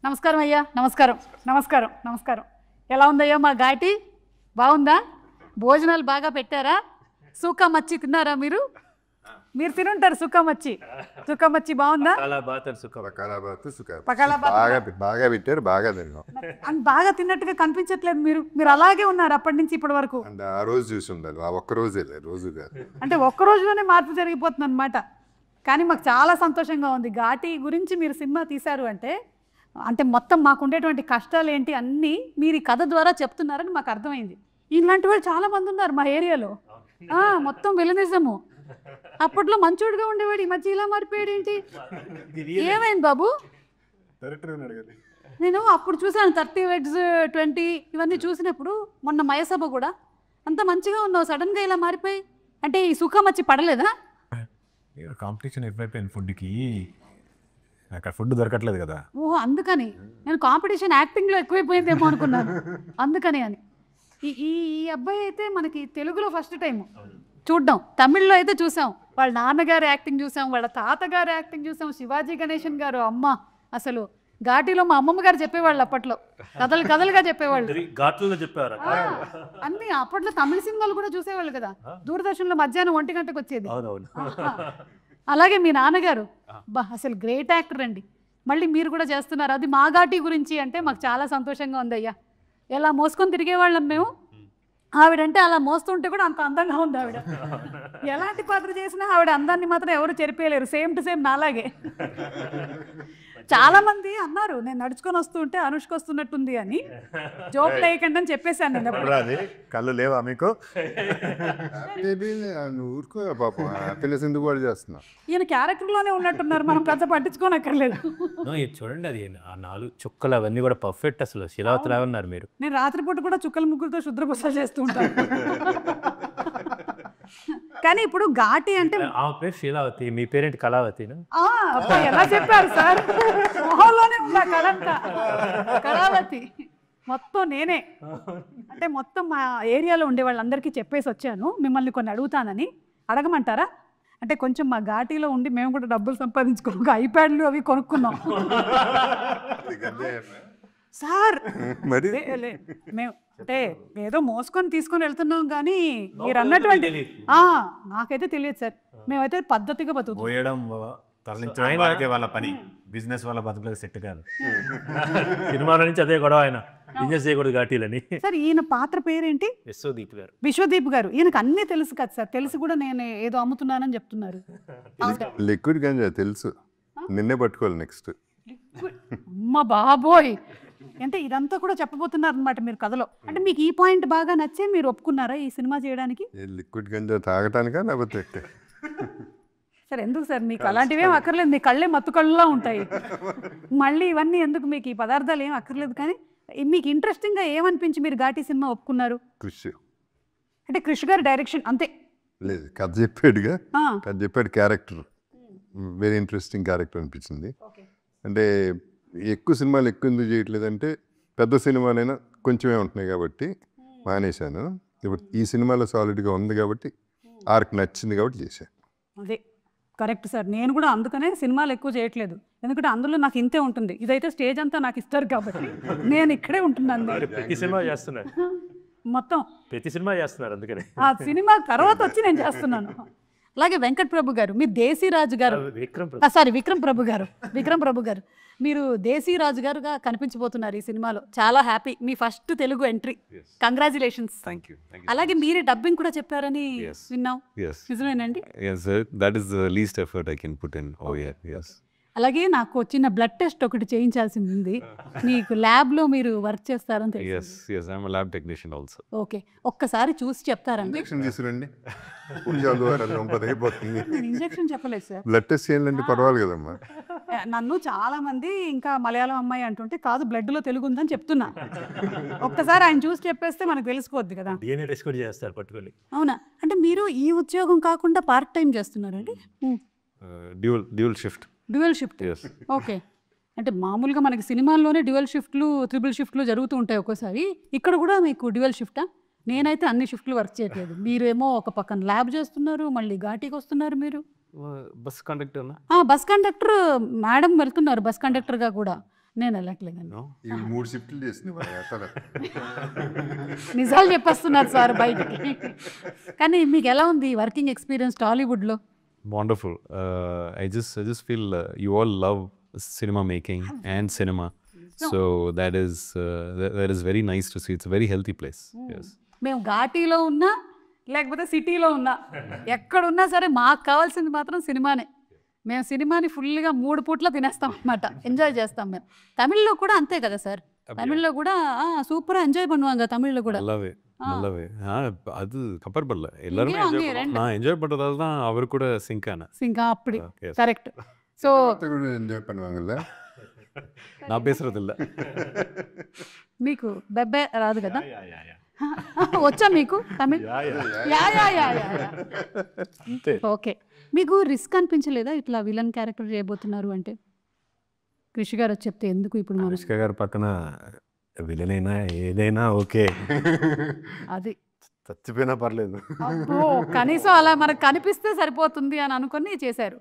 నమస్కారం అయ్యా. నమస్కారం నమస్కారం నమస్కారం. ఎలా ఉందయ్యా మా ఘాటి? బాగుందా? భోజనాలు బాగా పెట్టారా? సూకా మచ్చి తిన్నారా మీరు? మీరు తినుంటారు సూకా మచ్చి. సూకా మచ్చి బాగుందా? బాగా పెట్టారు, బాగా తిన్నాం. బాగా తిన్నట్టుగా కనిపించట్లేదు. మీరు అలాగే ఉన్నారు అప్పటి నుంచి ఇప్పటి వరకు. అంటే ఆ రోజు చూసి ఉండాలి, ఆ ఒక్క రోజే రోజు కాదు. అంటే ఒక్క రోజులోనే మార్పు జరిగిపోతుంది అనమాట. కానీ మాకు చాలా సంతోషంగా ఉంది. ఘాటి గురించి మీరు సినిమా తీశారు అంటే అంటే మొత్తం మాకు ఉండేటువంటి కష్టాలు ఏంటి అన్నీ మీరు ఈ కథ ద్వారా చెప్తున్నారని మాకు అర్థమైంది. ఇలాంటి వాళ్ళు చాలా మంది ఉన్నారు మా ఏరియాలో. మొత్తం విలనిజము. అప్పట్లో మంచోడుగా ఉండేవాడు, ఈ మధ్య ఇలా మారిపోయాడు ఏంటి? ఏమైంది బాబు? నేను అప్పుడు చూసాను 30 Weddings 20 ఇవన్నీ చూసినప్పుడు. మొన్న మయసభ కూడా అంత మంచిగా ఉన్నావు, సడన్గా ఇలా మారిపోయి. అంటే ఈ సుఖం వచ్చి పడలేదా? కాంపిటీషన్ ఎక్కువైపోయింది ఫుడ్కి, అక్కడ ఫుడ్ దొరకట్లేదు కదా. ఓహో, అందుకని నేను కాంపిటీషన్ యాక్టింగ్లో ఎక్కువైపోయిందేమో అనుకున్నాను. అందుకని అని ఈ అబ్బాయి అయితే మనకి తెలుగులో ఫస్ట్ టైం చూడ్డం. తమిళ్లో అయితే చూసాం, వాళ్ళ నాన్నగారి యాక్టింగ్ చూసాం, వాళ్ళ తాతగారి యాక్టింగ్ చూసాం, శివాజీ గణేశన్ గారు. అమ్మ అసలు ఘాటీలో మా అమ్మమ్మ గారు చెప్పేవాళ్ళు అప్పట్లో, కథలుగా చెప్పేవాళ్ళు. అన్ని అప్పట్లో తమిళ సినిమాలు కూడా చూసేవాళ్ళు కదా, దూరదర్శన్లో మధ్యాహ్నం 1 గంటకు వచ్చేది. అలాగే మీ నాన్నగారు అసలు గ్రేట్ యాక్టర్ అండి. మళ్ళీ మీరు కూడా చేస్తున్నారు, అది మా ఘాటీ గురించి అంటే మాకు చాలా సంతోషంగా ఉంది అయ్యా. ఎలా మోసుకొని తిరిగేవాళ్ళం మేము. ఆవిడంటే అలా మోస్తుంటే కూడా అంత అందంగా ఉంది ఆవిడ. ఎలాంటి పాత్ర చేసినా ఆవిడ అందాన్ని మాత్రం ఎవరు చెరిపేయలేరు. సేమ్ టు సేమ్ నాలాగే. చాలా మంది అన్నారు నేను నడుచుకొని వస్తూ ఉంటే అనుష్క వస్తున్నట్టుంది అని. జోక్ లేకండి అని చెప్పేశాను నేను. కళ్ళు లేవా మీకు? ఊరుకో పాపం, తెలిసింది కూడా చేస్తున్నా. ఈయన క్యారెక్టర్లోనే ఉన్నట్టున్నారు, మనం పెద్ద పట్టించుకోనక్కర్లేదు. చూడండి, అది ఆ 4 చుక్కలు అవన్నీ కూడా పర్ఫెక్ట్. అసలు శిలావతిలా ఉన్నారు మీరు. నేను రాత్రిపూట కూడా చుక్కల ముగ్గులతో శుద్రపూస చేస్తూ ఉంటాను. కానీ ఇప్పుడు ఘాటి అంటే ఆమె పేరు శీలావతి, మీ పేరేంటి కళావతి? ఎలా చెప్పారు సార్? మొహంలోనే ఉందా కళంతా. కళావతి మొత్తం నేనే. అంటే మొత్తం మా ఏరియాలో ఉండే వాళ్ళందరికీ చెప్పేసి వచ్చాను, మిమ్మల్ని కొన్ని అడుగుతానని. అడగమంటారా? అంటే కొంచెం మా ఘాటీలో ఉండి మేము కూడా డబ్బులు సంపాదించుకో ఐప్యాడ్లు అవి కొనుక్కున్నాం సార్. మేము అంటే ఏదో మోసుకొని తీసుకొని వెళ్తున్నాం, కానీ మీరు అన్నటువంటి నాకైతే తెలియదు సార్. మేమైతే పద్ధతిగా బతుకుతాం. పోయడం తరలించడం వాళ్ళ పని, బిజినెస్ వాళ్ళ బతుకులకు సెట్ కాదు. సినిమాల నుంచి అదే గొడవ, ఆయన బిజినెస్ చేయకూడదు ఘాటీలని. సార్ ఈయన పాత్ర పేరేంటి? విశ్వదీప్ గారు. విశ్వదీప్ గారు. ఈయనకు అన్నీ తెలుసు కదా సార్. తెలిసి కూడా నేను ఏదో అమ్ముతున్నానని చెప్తున్నారు. లిక్విడ్ గంజా తెలుసు, నిన్నే పట్టుకోవాలి నెక్స్ట్. అమ్మ బాబోయ్, అంటే ఇదంతా కూడా చెప్పబోతున్నారు అనమాట మీరు కథలో. అంటే మీకు ఈ పాయింట్ బాగా నచ్చే మీరు ఒప్పుకున్నారా ఈ సినిమా చేయడానికి? లిక్విడ్ గంజా తాగటానికా లేకపోతే? సార్ ఎందుకు సార్, మీకు అలాంటివి ఏం అక్కర్లేదు, మీ కళ్ళే మత్తు కళ్ళులా ఉంటాయి. మళ్ళీ ఇవన్నీ ఎందుకు, మీకు ఈ పదార్థాలు ఏం అక్కర్లేదు. కానీ మీకు ఇంట్రెస్టింగ్గా ఏమనిపించి మీరు ఘాటీ సినిమా ఒప్పుకున్నారు? క్రిష్ అంటే క్రిష్ గారి డైరెక్షన్ అంతే లేదు, కథ చెప్పాడుగా, కథ చెప్పాడు. క్యారెక్టర్ వెరీ ఇంట్రెస్టింగ్ క్యారెక్టర్ అనిపించింది. అంటే ఎక్కువ సినిమాలు ఎక్కువ ఎందుకు చేయట్లేదంటే, పెద్ద సినిమాలైనా కొంచెమే ఉంటున్నాయి కాబట్టి మానేశాను. ఇప్పుడు ఈ సినిమాలో సాలిడ్గా ఉంది కాబట్టి, ఆర్క్ నచ్చింది కాబట్టి చేశాను. అదే కరెక్ట్ సార్. నేను కూడా అందుకనే సినిమాలు ఎక్కువ చేయట్లేదు, ఎందుకంటే అందులో నాకు ఇంతే ఉంటుంది. ఇదైతే స్టేజ్ అంతా నాకు ఇస్తారు కాబట్టి నేను ఇక్కడే ఉంటున్నాను. ప్రతి సినిమా చేస్తున్నారు, మొత్తం ప్రతి సినిమా చేస్తున్నారు. అందుకనే ఆ సినిమా తర్వాత వచ్చి నేను చేస్తున్నాను. అలాగే వెంకట్ ప్రభు గారు, మీరు దేశీరాజు గారు, విక్రమ్ ప్రభు గారు మీరు దేశీరాజు గారుగా కనిపించబోతున్నారు ఈ సినిమాలో. చాలా హ్యాపీ, మీ ఫస్ట్ తెలుగు ఎంట్రీ. కంగ్రాచులేషన్స్. అలాగే మీరే డబ్బింగ్ కూడా చెప్పారని విన్నాం, నిజమేనండి? That is the least effort I can put in. Oh yeah, yes. అలాగే నాకు చిన్న బ్లడ్ టెస్ట్ ఒకటి చేయించాల్సింది ఉంది. మీకు ల్యాబ్లో మీరు వర్క్ చేస్తారని తెలుసు. Yes, I'm a lab technician also. Okay, ఒక్కసారి చూసి చెప్తారండి. ఇంజక్షన్ తీసుకురండి, ఇంజక్షన్ చెప్పలేదు సార్. బ్లడ్ టెస్ట్ చేయాలంటే పర్వాలేదు కదమ్మా. నన్ను చాలా మంది ఇంకా మలయాళం అమ్మాయి అంటుంటే కాదు బ్లడ్లో తెలుగు ఉందని చెప్తున్నా. ఒక్కసారి ఆయన చూసి చెప్పేస్తే మనకు తెలిసిపోద్ది కదా. DNA టెస్ట్ కూడా చేస్తారు పట్టుకొని. అవునా? అంటే మీరు ఈ ఉద్యోగం కాకుండా పార్ట్ టైం చేస్తున్నారండి? Dual shift. Dual shift. Okay, అంటే మామూలుగా మనకి సినిమాల్లోనే డ్యూయల్ షిఫ్ట్లు, ట్రిపుల్ షిఫ్ట్లు జరుగుతూ ఉంటాయి ఒక్కోసారి. ఇక్కడ కూడా మీకు డ్యూయల్ షిఫ్టా? నేనైతే అన్ని షిఫ్ట్లు వర్క్ చేయట్లేదు. మీరేమో ఒక పక్కన ల్యాబ్ చేస్తున్నారు, మళ్ళీ ఘాటీకి వస్తున్నారు మీరు. Bus conductor bus conductor madam వెళ్తున్నారు బస్ కండక్టర్గా కూడా. నేను వెళ్ళట్లేదండి. No? ఈ 3 షిఫ్ట్లు చేసింది మరి అసలు. నిజాలు చెప్పేస్తున్నారు సార్ బయటికి. కానీ మీకు ఎలా ఉంది వర్కింగ్ ఎక్స్పీరియన్స్ టాలీవుడ్లో? Wonderful. I just feel you all love cinema making and cinema. So that is very nice to see. It's a very healthy place. Yes. మేము ఘాటీలో ఉన్నా లేకపోతే సిటీలో ఉన్నా ఎక్కడున్నా సరే మాకు కావాల్సింది మాత్రం సినిమానే. మేము సినిమాని ఫుల్గా 3 పూట్ల తినేస్తాం అనమాట, ఎంజాయ్ చేస్తాం మేము. తమిళ్లో కూడా అంతే కదా సార్, తమిళ్లో కూడా சூப்பராக ఎంజாய் பண்ணுவாங்க தமிழ்ல கூட. நல்லாவே அது கம்பேர் பண்ணல, எல்லாருமே நான் என்ஜாய் பண்ணுறதால தான் அவர் கூட சிங்க் ஆனேன். సింకా அப்படி కరెక్ట్. సో కూడా ఎంజాయ్ பண்ணுவாங்கல்ல. நான் பேசுறது இல்லை. మీకు బెబ్బే రాదు కదా? వచ్చా మీకు Tamil? Yeah yeah yeah yeah. Okay. మీకు రిస్క్ అనిపించలేదా ఇట్లా విలన్ క్యారెక్టర్ చేయబోతున్నారు అంటే? కృషి గారు చెప్తే ఎందుకు ఇప్పుడు మనం అనుష్క గారు పక్కన విలన్ అయినా ఏదైనా ఓకే, అది చచ్చిపోయినా పర్లేదు. అబ్బో, కనీసం అలా మనకు కనిపిస్తే సరిపోతుంది అని అనుకుని చేశారు.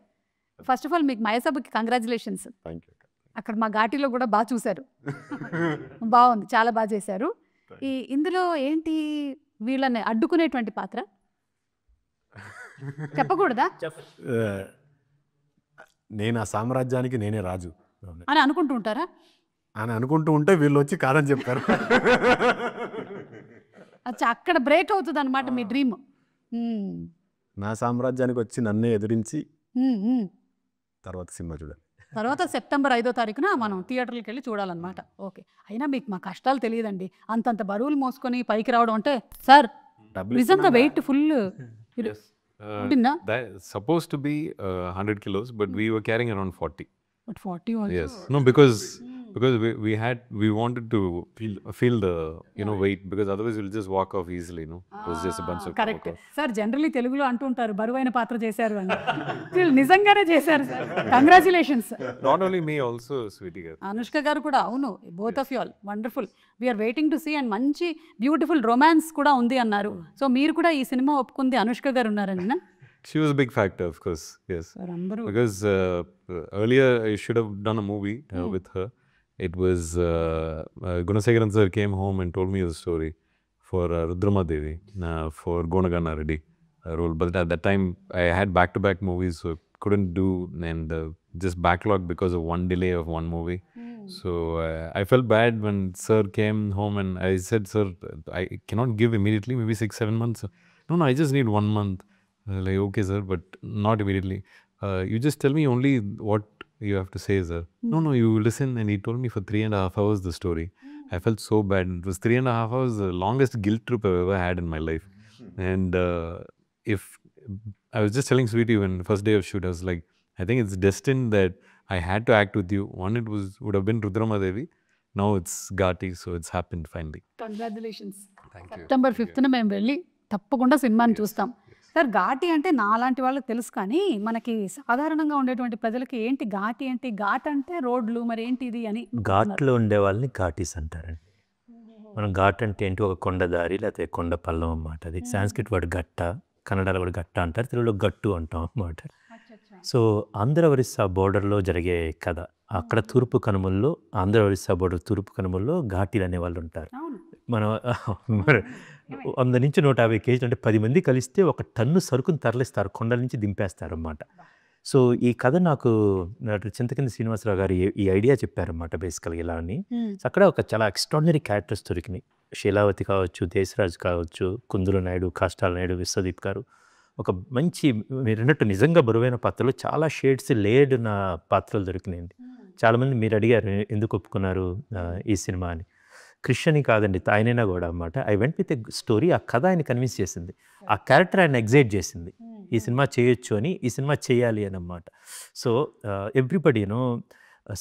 ఫస్ట్ ఆఫ్ ఆల్ మీకు మయసభకి కంగ్రాచులేషన్స్. Thank you. అక్కడ మా ఘాటీలో కూడా బాగా చూశారు, బాగుంది, చాలా బాగా చేశారు. ఇందులో ఏంటి వీళ్ళని అడ్డుకునేటువంటి పాత్ర చెప్పకూడదా నేను ఆ సామ్రాజ్యానికి నేనే రాజు అని అనుకుంటూ ఉంటారా? అని అనుకుంటూ ఉంటే వీళ్ళు వచ్చి కాదని చెప్పారు. అచ్చా, అక్కడ బ్రేక్ అవుతుంది అనమాట మీ డ్రీమ్. నా సామ్రాజ్యానికి వచ్చి నన్నే ఎదిరించి తర్వాత సినిమా చూడాలి. తర్వాత సెప్టెంబర్ 5వ తారీఖున మనం థియేటర్కి వెళ్ళి చూడాలన్నమాట. ఓకే. అయినా మీకు మా కష్టాలు తెలియదండి, అంతంత బరువులు మోసుకొని పైకి రావడం అంటే. సార్ నిజంగా weightful That's supposed to be 100 kilos, but we were carrying around 40. But 40 also. Yes. No, because we wanted to feel the weight, because otherwise we'll just walk off easily. It was just a bunch of correct sir. Generally తెలుగులో అంటూ ఉంటారు బరువైన పాత్ర చేశారు అని. వీళ్ళు నిజంగానే చేశారు sir. Congratulations. Not only me, also Sweetie garu. Anushka garu కూడా. అవును, both of you all wonderful. We are waiting to see. And మంచి బ్యూటిఫుల్ రొమాన్స్ కూడా ఉంది అన్నారు. సో మీరు కూడా ఈ సినిమా ఒప్పుకుంది అనుష్క గారు ఉన్నారండి? She was a big factor, of course. Yes. Sir అందరూ Because earlier I should have done a movie with her. It was Gunasegaran sir came home and told me the story for Rudrama Devi for Gonagana Reddy role. But at that time I had back-to-back movies, so couldn't do, and just backlog because of one delay of one movie. So I felt bad when sir came home and I said, sir, I cannot give immediately, maybe 6-7 months. No, I just need 1 month. Like, okay sir, but not immediately. You just tell me only what you have to say, sir. No, you listen. And he told me for 3.5 hours the story. I felt so bad. It was 3.5 hours, the longest guilt trip I've ever had in my life. And if I was just telling Sweetie when first day of shoot, I was like, I think it's destined that I had to act with you. One, it would have been Rudrama Devi. Now it's Ghati, so it's happened finally. Congratulations. September 5న మేము వెళ్ళి తప్పకుండా సినిమాని చూస్తాం. Sir Ghaati అంటే నాలాంటి వాళ్ళకి తెలుసు, కానీ మనకి సాధారణంగా ఉండేటువంటి ప్రజలకి ఏంటి ఘాటి అంటే? ఘాట్ అంటే రోడ్లు, మరి ఏంటి ఇది అని. ఘాట్లో ఉండే వాళ్ళని ఘాటీస్ అంటారండి. మనం ఘాట్ అంటే ఏంటి? ఒక కొండ దారి లేకపోతే కొండ పల్లం అన్నమాట. అది సాంస్క్రిట్ వర్డ్ గట్ట, కన్నడలో కూడా గట్ట అంటారు, తెలుగులో గట్టు అంటాం అన్నమాట. సో ఆంధ్ర ఒరిస్సా బోర్డర్లో జరిగే కథ. అక్కడ తూర్పు కనుమల్లో, ఆంధ్ర ఒరిస్సా బోర్డర్ తూర్పు కనుమల్లో ఘాటీలు అనే వాళ్ళు ఉంటారు. మనం 100 నుంచి 150 కేజీలు అంటే 10 మంది కలిస్తే 1 టన్ను సరుకుని తరలిస్తారు, కొండల నుంచి దింపేస్తారు అన్నమాట. సో ఈ కథ నాకు చింతకింది శ్రీనివాసరావు గారు ఈ ఐడియా చెప్పారన్నమాట బేసికల్గా ఇలా అని. అక్కడ ఒక చాలా ఎక్స్ట్రాడినరీ క్యారెక్టర్స్ దొరికినాయి. శీలావతి కావచ్చు, దేశరాజు కావచ్చు, కుందుల నాయుడు, కాష్టాల నాయుడు, విశ్వదీప్ గారు. ఒక మంచి మీరు అన్నట్టు నిజంగా బరువైన పాత్రలు, చాలా షేడ్స్ లేయర్డ్ ఉన్న పాత్రలు దొరికినాయండి. చాలామంది మీరు అడిగారు ఎందుకు ఒప్పుకున్నారు ఈ సినిమా అని. క్రిస్టియని కాదండి, ఆయనైనా కూడా అన్నమాట. I went with a story. ఆ కథ ఆయన కన్విన్స్ చేసింది, ఆ క్యారెక్టర్ ఆయన ఎగ్జైట్ చేసింది, ఈ సినిమా చేయొచ్చు అని, ఈ సినిమా చేయాలి అని అన్నమాట. సో ఎవ్రీబడి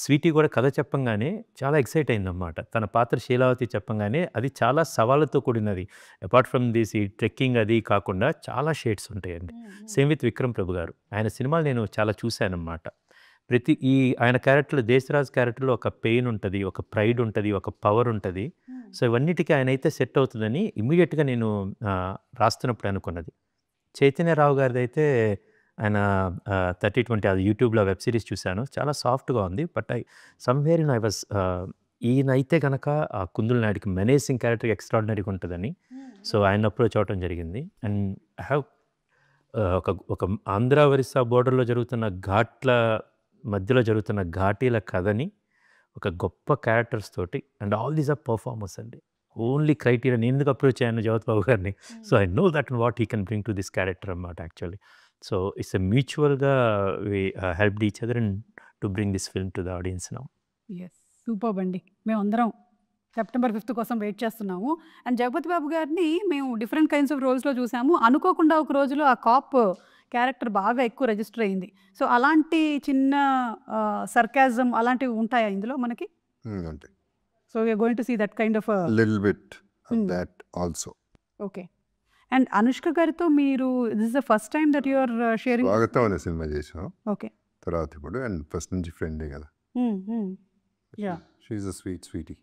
స్వీటీ కూడా కథ చెప్పంగానే చాలా ఎక్సైట్ అయిందన్నమాట. తన పాత్ర శీలావతి చెప్పంగానే అది చాలా సవాళ్ళతో కూడినది. అపార్ట్ ఫ్రమ్ దిస్ ఈ ట్రెక్కింగ్ అది కాకుండా చాలా షేడ్స్ ఉంటాయండి. సేమ్ విత్ విక్రమ్ ప్రభు గారు. ఆయన సినిమాలు నేను చాలా చూశానన్నమాట. ఆయన క్యారెక్టర్లో, దేశరాజ్ క్యారెక్టర్లో ఒక పెయిన్ ఉంటుంది, ఒక ప్రైడ్ ఉంటుంది, ఒక పవర్ ఉంటుంది. సో ఇవన్నిటికీ ఆయన అయితే సెట్ అవుతుందని ఇమీడియట్గా నేను రాస్తున్నప్పుడు అనుకున్నది. చైతన్యరావు గారిది అయితే ఆయన 30-20 అది యూట్యూబ్లో వెబ్ సిరీస్ చూశాను. చాలా సాఫ్ట్గా ఉంది. బట్ సమ్వేర్ ఐ వాజ్ ఈయన అయితే కనుక ఆ కుందుల నాయుడికి మెనేసింగ్ క్యారెక్టర్ ఎక్స్ట్రాడినరీగా ఉంటుందని సో ఆయన అప్రోచ్ అవ్వడం జరిగింది. అండ్ ఐ హ్యావ్ ఒక ఆంధ్ర ఒరిస్సా బోర్డర్లో జరుగుతున్న ఘాట్ల మధ్యలో జరుగుతున్న ఘాటీల కథని ఒక గొప్ప క్యారెక్టర్స్ తోటి and all these are performers అండి. ఓన్లీ క్రైటీరియా నేను ఎందుకు అప్రోచ్ అయ్యాను జగపతి బాబు గారిని. So I know that what he can bring to this character అన్నమాట యాక్చువల్లీ. సో ఇట్స్ ఎ మ్యూచువల్గా we helped each other and to bring this film to the audience now. Yes, super అండి. మేమందరం September 5th కోసం wait చేస్తున్నాము. And Jagapathi Babu గారిని మేము different kinds of రోల్స్లో చూసాము. అనుకోకుండా ఒక రోజులో ఆ కాప్ క్యారెక్టర్ బాగా ఎక్కువ రిజిస్టర్ అయింది. సో అలాంటి చిన్న సర్కాజం అలాంటివి ఉంటాయా ఇందులో మనకి? అంటే so we're going to see that kind of little bit that also. Okay. And Anushka గారితో మీరు this is the first time that you are sharing? Swagatam అనే సినిమా చేసాం ఓకే. తర్వాత ఇప్పుడు అండ్ ఫస్ట్ నుంచి ఫ్రెండే కదా. Yeah, she's a sweetie.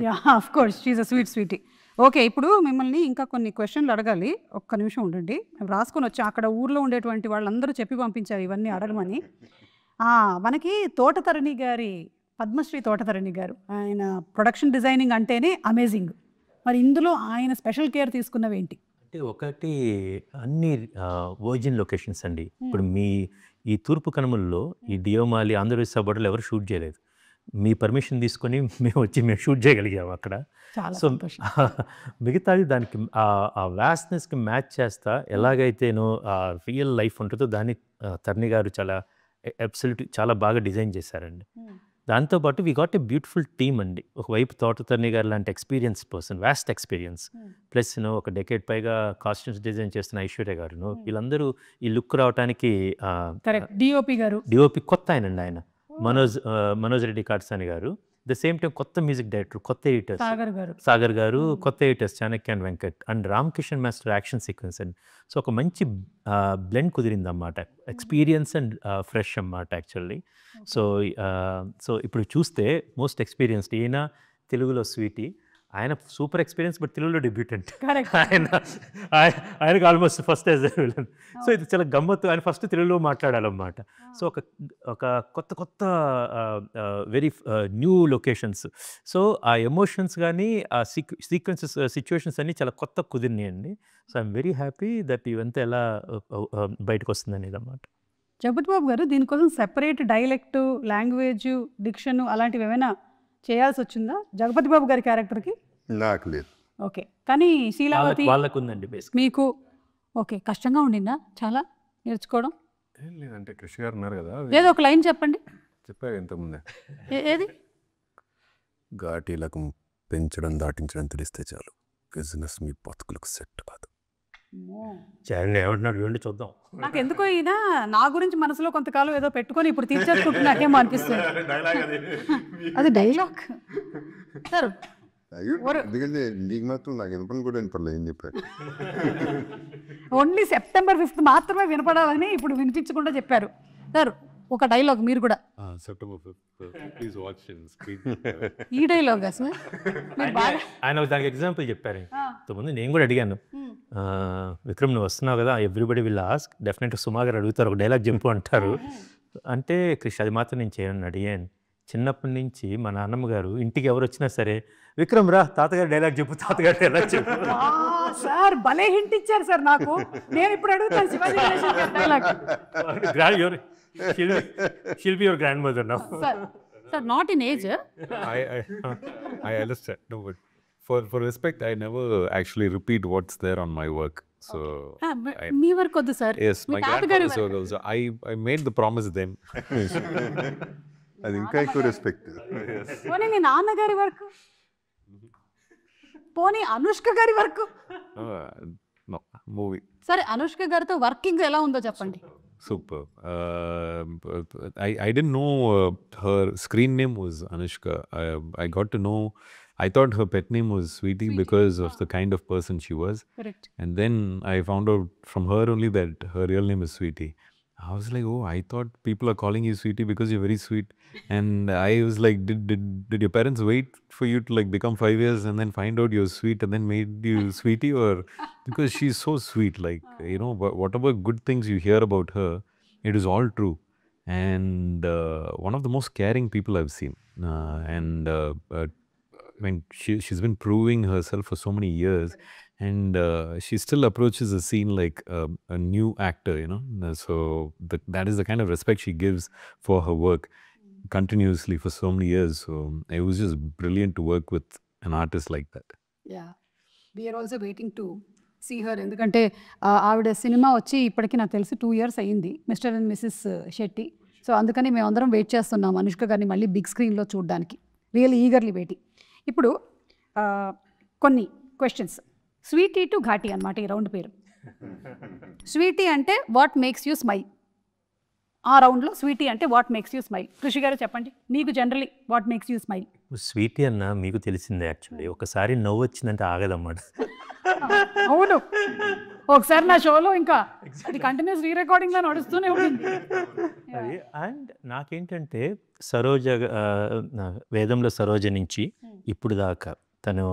Yeah, of course she's a sweetie. Okay, ఇప్పుడు మిమ్మల్ని ఇంకా కొన్ని క్వశ్చన్లు అడగాలి. ఒక్క నిమిషం ఉండండి, మేము రాసుకొని వచ్చాం. అక్కడ ఊర్లో ఉండేటువంటి వాళ్ళందరూ చెప్పి పంపించారు ఇవన్నీ అడగమని. మనకి తోటతరణి గారి, పద్మశ్రీ తోటతరణి గారు, ఆయన ప్రొడక్షన్ డిజైనింగ్ అంటేనే అమేజింగ్. మరి ఇందులో ఆయన స్పెషల్ కేర్ తీసుకున్నవి ఏంటి? అంటే ఒకటి అన్ని వర్జిన్ లొకేషన్స్ అండి. ఇప్పుడు మీ ఈ తూర్పు కనుమల్లో ఈ డియోమాలి ఆంధ్రప్రదేశ్ బోర్డర్లో ఎవరు షూట్ చేయలేదు. మీ పర్మిషన్ తీసుకొని మేము షూట్ చేయగలిగాము అక్కడ. సో మిగతాది దానికి ఆ వ్యాస్నెస్కి మ్యాచ్ చేస్తా ఎలాగైతేనో ఆ రియల్ లైఫ్ ఉంటుందో దాన్ని తరణి గారు చాలా అబ్సల్యూట్ చాలా బాగా డిజైన్ చేశారండి. దాంతోపాటు we got a beautiful team అండి. ఒకవైపు తోటతరణి గారు లాంటి experience person, vast experience, plus ఒక డెకేడ్ పైగా కాస్ట్యూమ్స్ డిజైన్ చేస్తున్న ఐశ్వర్య గారు, వీళ్ళందరూ ఈ లుక్ రావడానికి డిఓపి కొత్త ఆయన మనోజ్ రెడ్డి కాట్సాని గారు, ద సేమ్ టైం కొత్త మ్యూజిక్ డైరెక్టర్, కొత్త ఎడిటర్స్ సాగర్ గారు, కొత్త editors Chanakya and Venkat and Ram Kishan master action sequence and so ఒక మంచి బ్లెండ్ కుదిరింది అన్నమాట. ఎక్స్పీరియన్స్ అండ్ ఫ్రెష్ అన్నమాట యాక్చువల్లీ. సో ఇప్పుడు చూస్తే మోస్ట్ ఎక్స్పీరియన్స్డ్ ఈయన తెలుగులో స్వీటీ, ఆయన సూపర్ ఎక్స్పీరియన్స్ బట్ తెలుగులో డెబ్యూటెంట్. ఆయనకు almost first as a villain. So ఇది చాలా గమ్మత్తు. ఆయన ఫస్ట్ తెలుగులో మాట్లాడాలన్నమాట. సో ఒక కొత్త వెరీ న్యూ లొకేషన్స్. సో ఆ ఎమోషన్స్ కానీ ఆ సీక్వెన్సెస్ సిచ్యువేషన్స్ అన్నీ చాలా కొత్త కుదిరినాయండి. So I'm very happy that ఇవంతా ఎలా బయటకు వస్తుంది అనేది అన్నమాట. జగపతి బాబు గారు దీనికోసం సెపరేట్ డైలెక్ట్, లాంగ్వేజ్, డిక్షన్ అలాంటివి ఏమైనా చేయాల్సి వచ్చిందా జగపతి బాబు గారి క్యారెక్టర్కి? నాకు లేదు. ఓకే, కానీ శీలావతి వాళ్ళకు ఉందండి బేసిక్. మీకు ఓకే, కష్టంగా ఉండిందా చాలా నేర్చుకోవడం? లేదంటే కృష్ణ గారు ఉన్నారు కదా, ఏదో ఒక లైన్ చెప్పండి. చెప్పారు ఇంతకుముందే. ఏది? ఘాటీలకు పెంచడం దాటించడం తెలిస్తే చాలు, బిజినెస్ మీ బతుకులకు సెట్ కాదు. ఏమంటున్నాడు చూడండి, చూద్దాం. నాకు ఎందుకో ఈయన నా గురించి మనసులో కొంతకాలం ఏదో పెట్టుకొని ఇప్పుడు తీర్చేసుకుంటున్నాకేమో అనిపిస్తుంది. అది డైలాగ్ సార్. ఎందుకంటే నీకు మాత్రం నాకు వినపని కూడా వినపడలేదు. ఏం చెప్పారు? ఓన్లీ September 5th మాత్రమే వినపడాలని ఇప్పుడు వినిపించకుండా చెప్పారు సార్. ఒక డైలాగ్ మీరు కూడా. September 5th, please watch in screen. ఈ డైలాగ్ సార్ ఆయన దానికి ఎగ్జాంపుల్ చెప్పారు. ఇంతకుముందు నేను కూడా అడిగాను, విక్రమ్ నువ్వు వస్తున్నావు కదా, ఎవ్రీబడి విల్ ఆస్క్, డెఫినెట్గా సుమా గారు అడుగుతారు, ఒక డైలాగ్ చెప్పు అంటారు. అంటే కృష్ణ అది మాత్రం నేను చేయను అడిగాను. చిన్నప్పటి నుంచి మా నాన్నమ్మ గారు ఇంటికి ఎవరు వచ్చినా సరే, విక్రమ్ రా తాతగారు డైలాగ్ చెప్పు, తాతగారు డైలాగ్ చెప్పు. సార్ భలే హింట్ ఇచ్చారు సార్ నాకు. నేను ఇప్పుడు అడుగుతాను శివాజీ గణేశన్ గారి dialogue. She'll be your grandmother now. Sir, not in age. I understand. No, but for respect, I never actually repeat what's there on my work. So me work వద్దు sir. yes, my grandfather's work also. I made the promise then. అది ఇంకా ఎక్కువ respect. పోనీ మీ నాన్నగారి work, పోనీ అనుష్క గారి work. No, movie. సరే, అనుష్క గారితో వర్కింగ్ ఎలా ఉందో చెప్పండి. Super. I didn't know her screen name was Anushka. I got to know, I thought her pet name was Sweetie because of the kind of person she was. Correct. And then I found out from her only that her real name is Sweetie. I was like, oh, I thought people are calling you sweetie because you're very sweet. And I was like, did your parents wait for you to like become 5 years and then find out you're sweet and then made you sweetie? Or because she's so sweet, like, you know, whatever good things you hear about her, it is all true. And one of the most caring people I've seen. I mean, she's been proving herself for so many years. And she still approaches the scene like a new actor, you know. So that is the kind of respect she gives for her work continuously for so many years. So it was just brilliant to work with an artist like that. Yeah we're also waiting to see her. ఎందుకంటే ఆవిడ cinema వచ్చి ఇప్పటికీ నాకు తెలిసి 2 years అయ్యింది, mister and missus Shetty. So అందుకని మేము అందరం వెయిట్ చేస్తున్నాం అనుష్క గారిని మళ్ళీ బిగ్ స్క్రీన్లో చూడడానికి. Really eagerly waiting. ఇప్పుడు కొన్ని క్వశ్చన్స్. స్వీటీ టు ఘాటీ అనమాట ఈ రౌండ్ పేరు. స్వీటీ అంటే వాట్ మేక్స్ యూ స్మైల్. ఆ రౌండ్లో స్వీటీ అంటే వాట్ మేక్స్ యూ స్మైల్. కృషి గారు చెప్పండి, మీకు generally what makes you smile. Sweety అన్న మీకు తెలిసిందే యాక్చువల్లీ, ఒకసారి నవ్వు వచ్చిందంటే ఆగదన్నమాట. అవును, ఒకసారి నా షోలో ఇంకా అది కంటిన్యూస్ రీ రికార్డింగ్లో నడుస్తూనే ఉంటుంది. అది అండ్ నాకేంటంటే సరోజ, వేదంలో సరోజ నుంచి ఇప్పుడు దాకా తను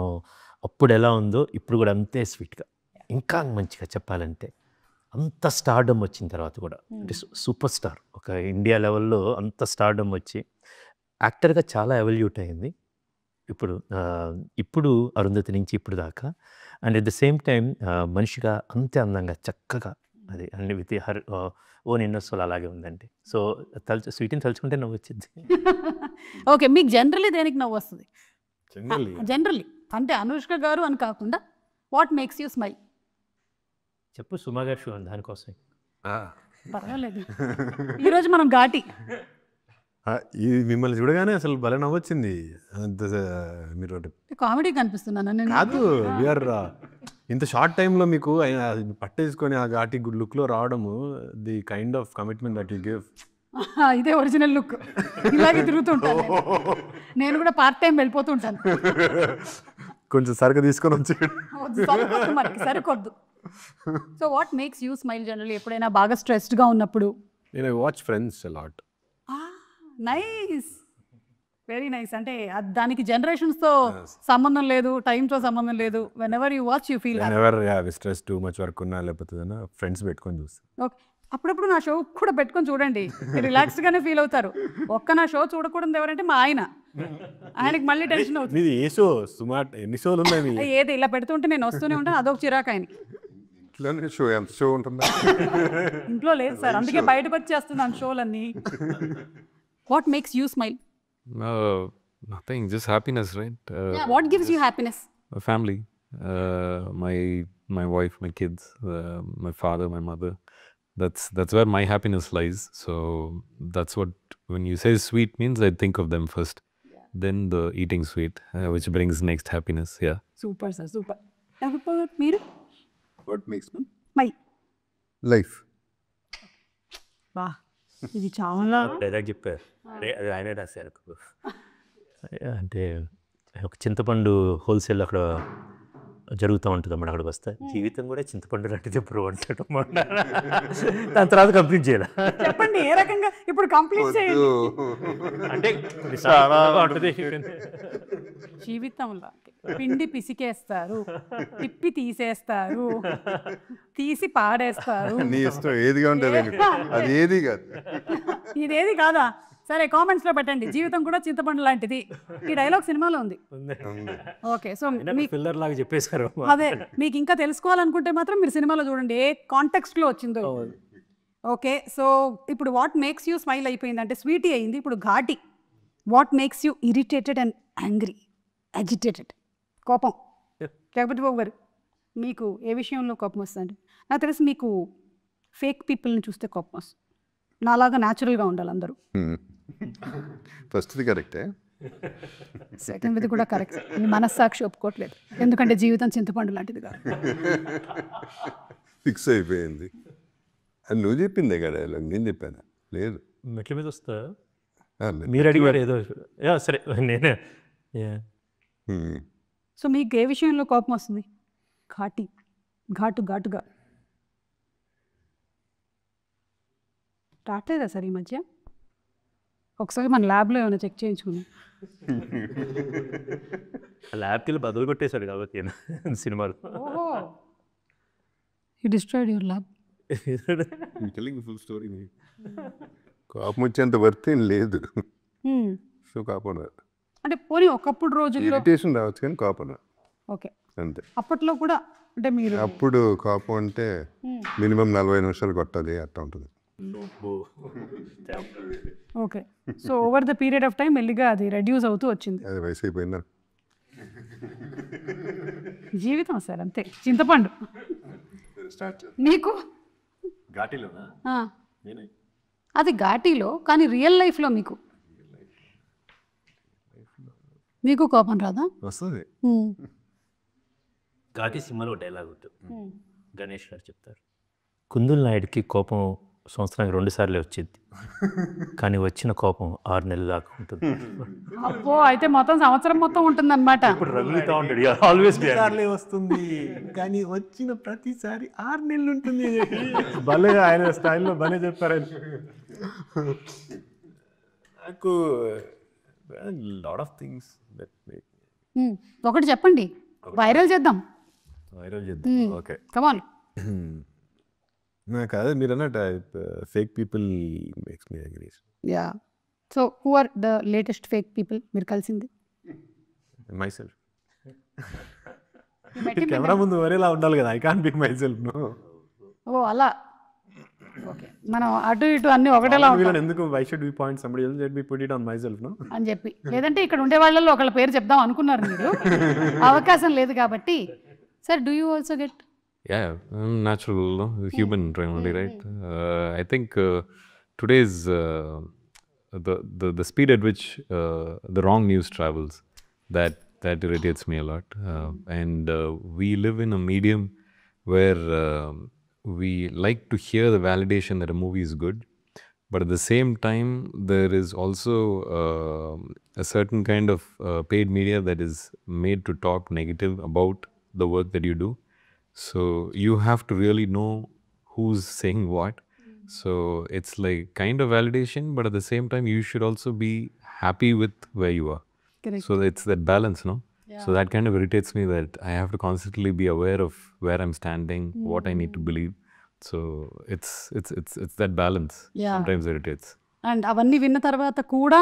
అప్పుడు ఎలా ఉందో ఇప్పుడు కూడా అంతే స్వీట్గా, ఇంకా మంచిగా చెప్పాలంటే అంత స్టార్డమ్ వచ్చిన తర్వాత కూడా అంటే సూపర్ స్టార్, ఒక ఇండియా లెవెల్లో అంత స్టార్డమ్ వచ్చి యాక్టర్గా చాలా ఎవల్యూట్ అయింది ఇప్పుడు అరుంధతి నుంచి ఇప్పుడు దాకా. And at the same time మనిషిగా అంతే అందంగా చక్కగా అది అన్ని విత్ హర్ ఓ నిన్నోత్సవాలు అలాగే ఉందండి. సో స్వీట్ని తలుచుకుంటే నవ్వు వచ్చింది. ఓకే, మీకు జనరలీ దేనికి నవ్వు వస్తుంది? జనరలీ అంటే అనుష్క గారు అని కాకుండా వాట్ మేక్స్ యూ స్మైల్ చెప్పు. సుమా గారు షో దానికోసం పర్వాలేదు. ఈరోజు మనం ఘాటి. ఇది మిమ్మల్ని చూడగానే అసలు భలే నవ్వొచ్చింది. అంత మీరు కామెడీ కనిపిస్తున్నాను కాదు, వీఆర్ ఇంత షార్ట్ టైంలో మీకు పట్టేసుకొని ఆ ఘాటి గుడ్ లుక్లో రావడము, the kind of commitment that you give. ఇదే ఒరిజినల్ లుక్. ఇలాగే తిరుగుతుంటాను నేను కూడా, పార్ట్ టైం వెళ్ళిపోతుంటాను. కొంచెం సరుకు తీసుకొని వచ్చి సరికొద్దు మనకి, సరికొద్దు. So what makes you smile generally ఎప్పుడైనా బాగా స్ట్రెస్డ్గా ఉన్నప్పుడు? నేను watch friends a lot. Nice, very nice. అంటే దానికి జనరేషన్స్తో సంబంధం లేదు, టైంతో సంబంధం లేదు. Whenever you watch you feel stress too much work ఉన్నా లేకపోతే ఫ్రెండ్స్ పెట్టుకొని చూస్తాను. ఓకే, అప్పుడప్పుడు నా షో కూడా పెట్టుకొని చూడండి, రిలాక్స్గానే ఫీల్ అవుతారు. ఒక్క నా షో చూడకూడదు ఎవరంటే మా ఆయనకి మళ్ళీ టెన్షన్ అవుతుంది. ఏ షో సుమారు ఎన్ని షోలు ఉన్నాయి? ఏది ఇలా పెడుతుంటే నేను వస్తూనే ఉంటాను, అదొక చిరాకు ఆయనకి. షో ఉంటుందా? ఇంట్లో లేదు సార్, అందుకే బయటకు వచ్చేస్తున్నాను షోలన్నీ. What makes you smile? Nothing, just happiness, right? What gives you happiness? Family, my wife, my kids, my father, my mother. That's where my happiness lies. So that's what, when you say sweet means, I think of them first. Then the eating sweet, which brings next happiness. Yeah. Super sir, super. Meeru? What makes me? My life. బా, ఇది చాలా dialogue చెప్పారు, ఆయనే రాశారు. అంటే ఒక చింతపండు wholesale అక్కడ జరుగుతూ ఉంటుంది అన్నమాట. అక్కడికి వస్తే జీవితం కూడా చింతపండు లాంటిది ఎప్పుడు అంటాడు. దాని తర్వాత కంప్లీట్ చేయాలి. చెప్పండి ఏ రకంగా ఇప్పుడు కంప్లీట్ చేయండి. అంటే చాలా ఉంటుంది జీవితంలో. పిండి పిసికేస్తారు, తిప్పి తీసేస్తారు, తీసి పాడేస్తారు. నీ ఇష్టం ఏదిగా ఉంటుంది, అది ఏది కాదు. ఇదేది కాదా? సరే, కామెంట్స్ లో పెట్టండి. జీవితం కూడా చింతపండు లాంటిది. ఈ డైలాగ్ సినిమాలో ఉంది. ఓకే, సో పిల్లర్ లాగా చెప్పేశారు. అదే, మీకు ఇంకా తెలుసుకోవాలనుకుంటే మాత్రం మీరు సినిమాలో చూడండి ఏ కాంటెక్స్ట్ లో వచ్చిందో. ఓకే, సో ఇప్పుడు వాట్ మేక్స్ యూ స్మైల్ అయిపోయింది అంటే స్వీటీ అయింది. ఇప్పుడు Ghaati. What makes you irritated and angry, agitated? కోపం. జగపతి బాబు గారు, మీకు ఏ విషయంలో కోపం వస్తుంది? నాకు తెలిసి మీకు ఫేక్ పీపుల్ని చూస్తే కోపం వస్తుంది. నాలాగా న్యాచురల్గా ఉండాలి అందరూ. ఫస్ట్ది కరెక్టే, సెకండ్ది కూడా కరెక్ట్. మీ మనస్సాక్షి ఒప్పుకోవట్లేదు, ఎందుకంటే జీవితం చింతపండు లాంటిది కాదు. ఫిక్స్ అయిపోయింది. అది నువ్వు చెప్పిందే కదా, నేను చెప్పాను. లేదు, మెట్ల మీద వస్తా మీరు అడిగారు ఏదో. సరే, నేనే. సో మీకు ఏ విషయంలో కోపం వస్తుంది? ఘాటుగా. రావట్లేదా సార్ ఈ మధ్య? ఒకసారి మన ల్యాబ్లో ఏమైనా చెక్ చేయించుకున్నాం. ల్యాబ్కి బదులు కొట్టేశాడు కాబట్టి సినిమాలు. ఓహో, you destroyed your lab. Full story. కోపం వచ్చేంత వర్త్ ఏం లేదు. సో కోపం రాదు. అంటే పోనీ ఒకప్పుడు రోజుల్లో ఇరిటేషన్ రావచ్చు కానీ కోపం రాదు. ఓకే, అంతే. అప్పట్లో కూడా అంటే మీరు అప్పుడు కోపం అంటే మినిమం 40 నిమిషాలు కొట్టాలి అట్లా ఉంటుంది. Okay, so over the period of time మెల్లిగా అది రెడ్యూస్ అవుతూ వచ్చింది. అది వయసు అయిపోయిందా? జీవితం సార్ అంతే, చింతపండు. మీకు ఘాటీలోనా? ఆ, అది ఘాటీలో, కానీ రియల్ లైఫ్లో మీకు కోపం రాదా? వస్తుంది. ఘాటి సినిమాలో డైలాగ్ ఉంటుంది, గణేష్ గారు చెప్తారు, కుందుల నాయుడికి కోపం సంవత్సరానికి 2 సార్లే వచ్చింది, కానీ వచ్చిన కోపం 6 నెలలు దాకా ఉంటుంది. అబ్బో, అయితే మొత్తం సంవత్సరం మొత్తం ఉంటుంది అనమాట. ఇప్పుడు రగులుతూ ఉంటాడు, ఆల్వేస్ సార్లే వస్తుంది కానీ వచ్చిన ప్రతిసారి 6 నెలలు ఉంటుంది. భలే ఆయన స్టైల్లో భలే చెప్పారు. నాకు లాట్ ఆఫ్ థింగ్స్ ఒకటి చెప్పండి, వైరల్ చేద్దాం. వైరల్ చేద్దాం. Okay, come on. నాకు అదే మీరు అన్నట్టు fake people makes me angry. Yeah, so who are the latest fake people మీరు కలిసింది? Myself. కెమెరా ముందు వరేలా ఉండాలి కదా, I can't pick myself. No. Oh అలా, ఓకే, మనం అటు ఇటు అన్ని ఒకటేలా ఉంటాం ఎందుకు why should we point somebody else, let me put it on myself no అని చెప్పి. లేదంటే ఇక్కడ ఉండే వాళ్ళలో ఒకళ్ళ పేరు చెప్దాం అనుకున్నారు మీరు, అవకాశం లేదు కాబట్టి. Sir, do you also get? Yeah, natural, no? Human only, right? I think today's the speed at which the wrong news travels, that irritates me a lot. And we live in a medium where we like to hear the validation that a movie is good, but at the same time there is also a certain kind of paid media that is made to talk negative about the work that you do. So you have to really know who's saying what. So it's like kind of validation, but at the same time you should also be happy with where you are. Correct. So it's that balance, no? So that kind of irritates me, that I have to constantly be aware of where I'm standing, what I need to believe. So it's that balance. Yeah. Sometimes irritates. And అవన్నీ విన్న తర్వాత కూడా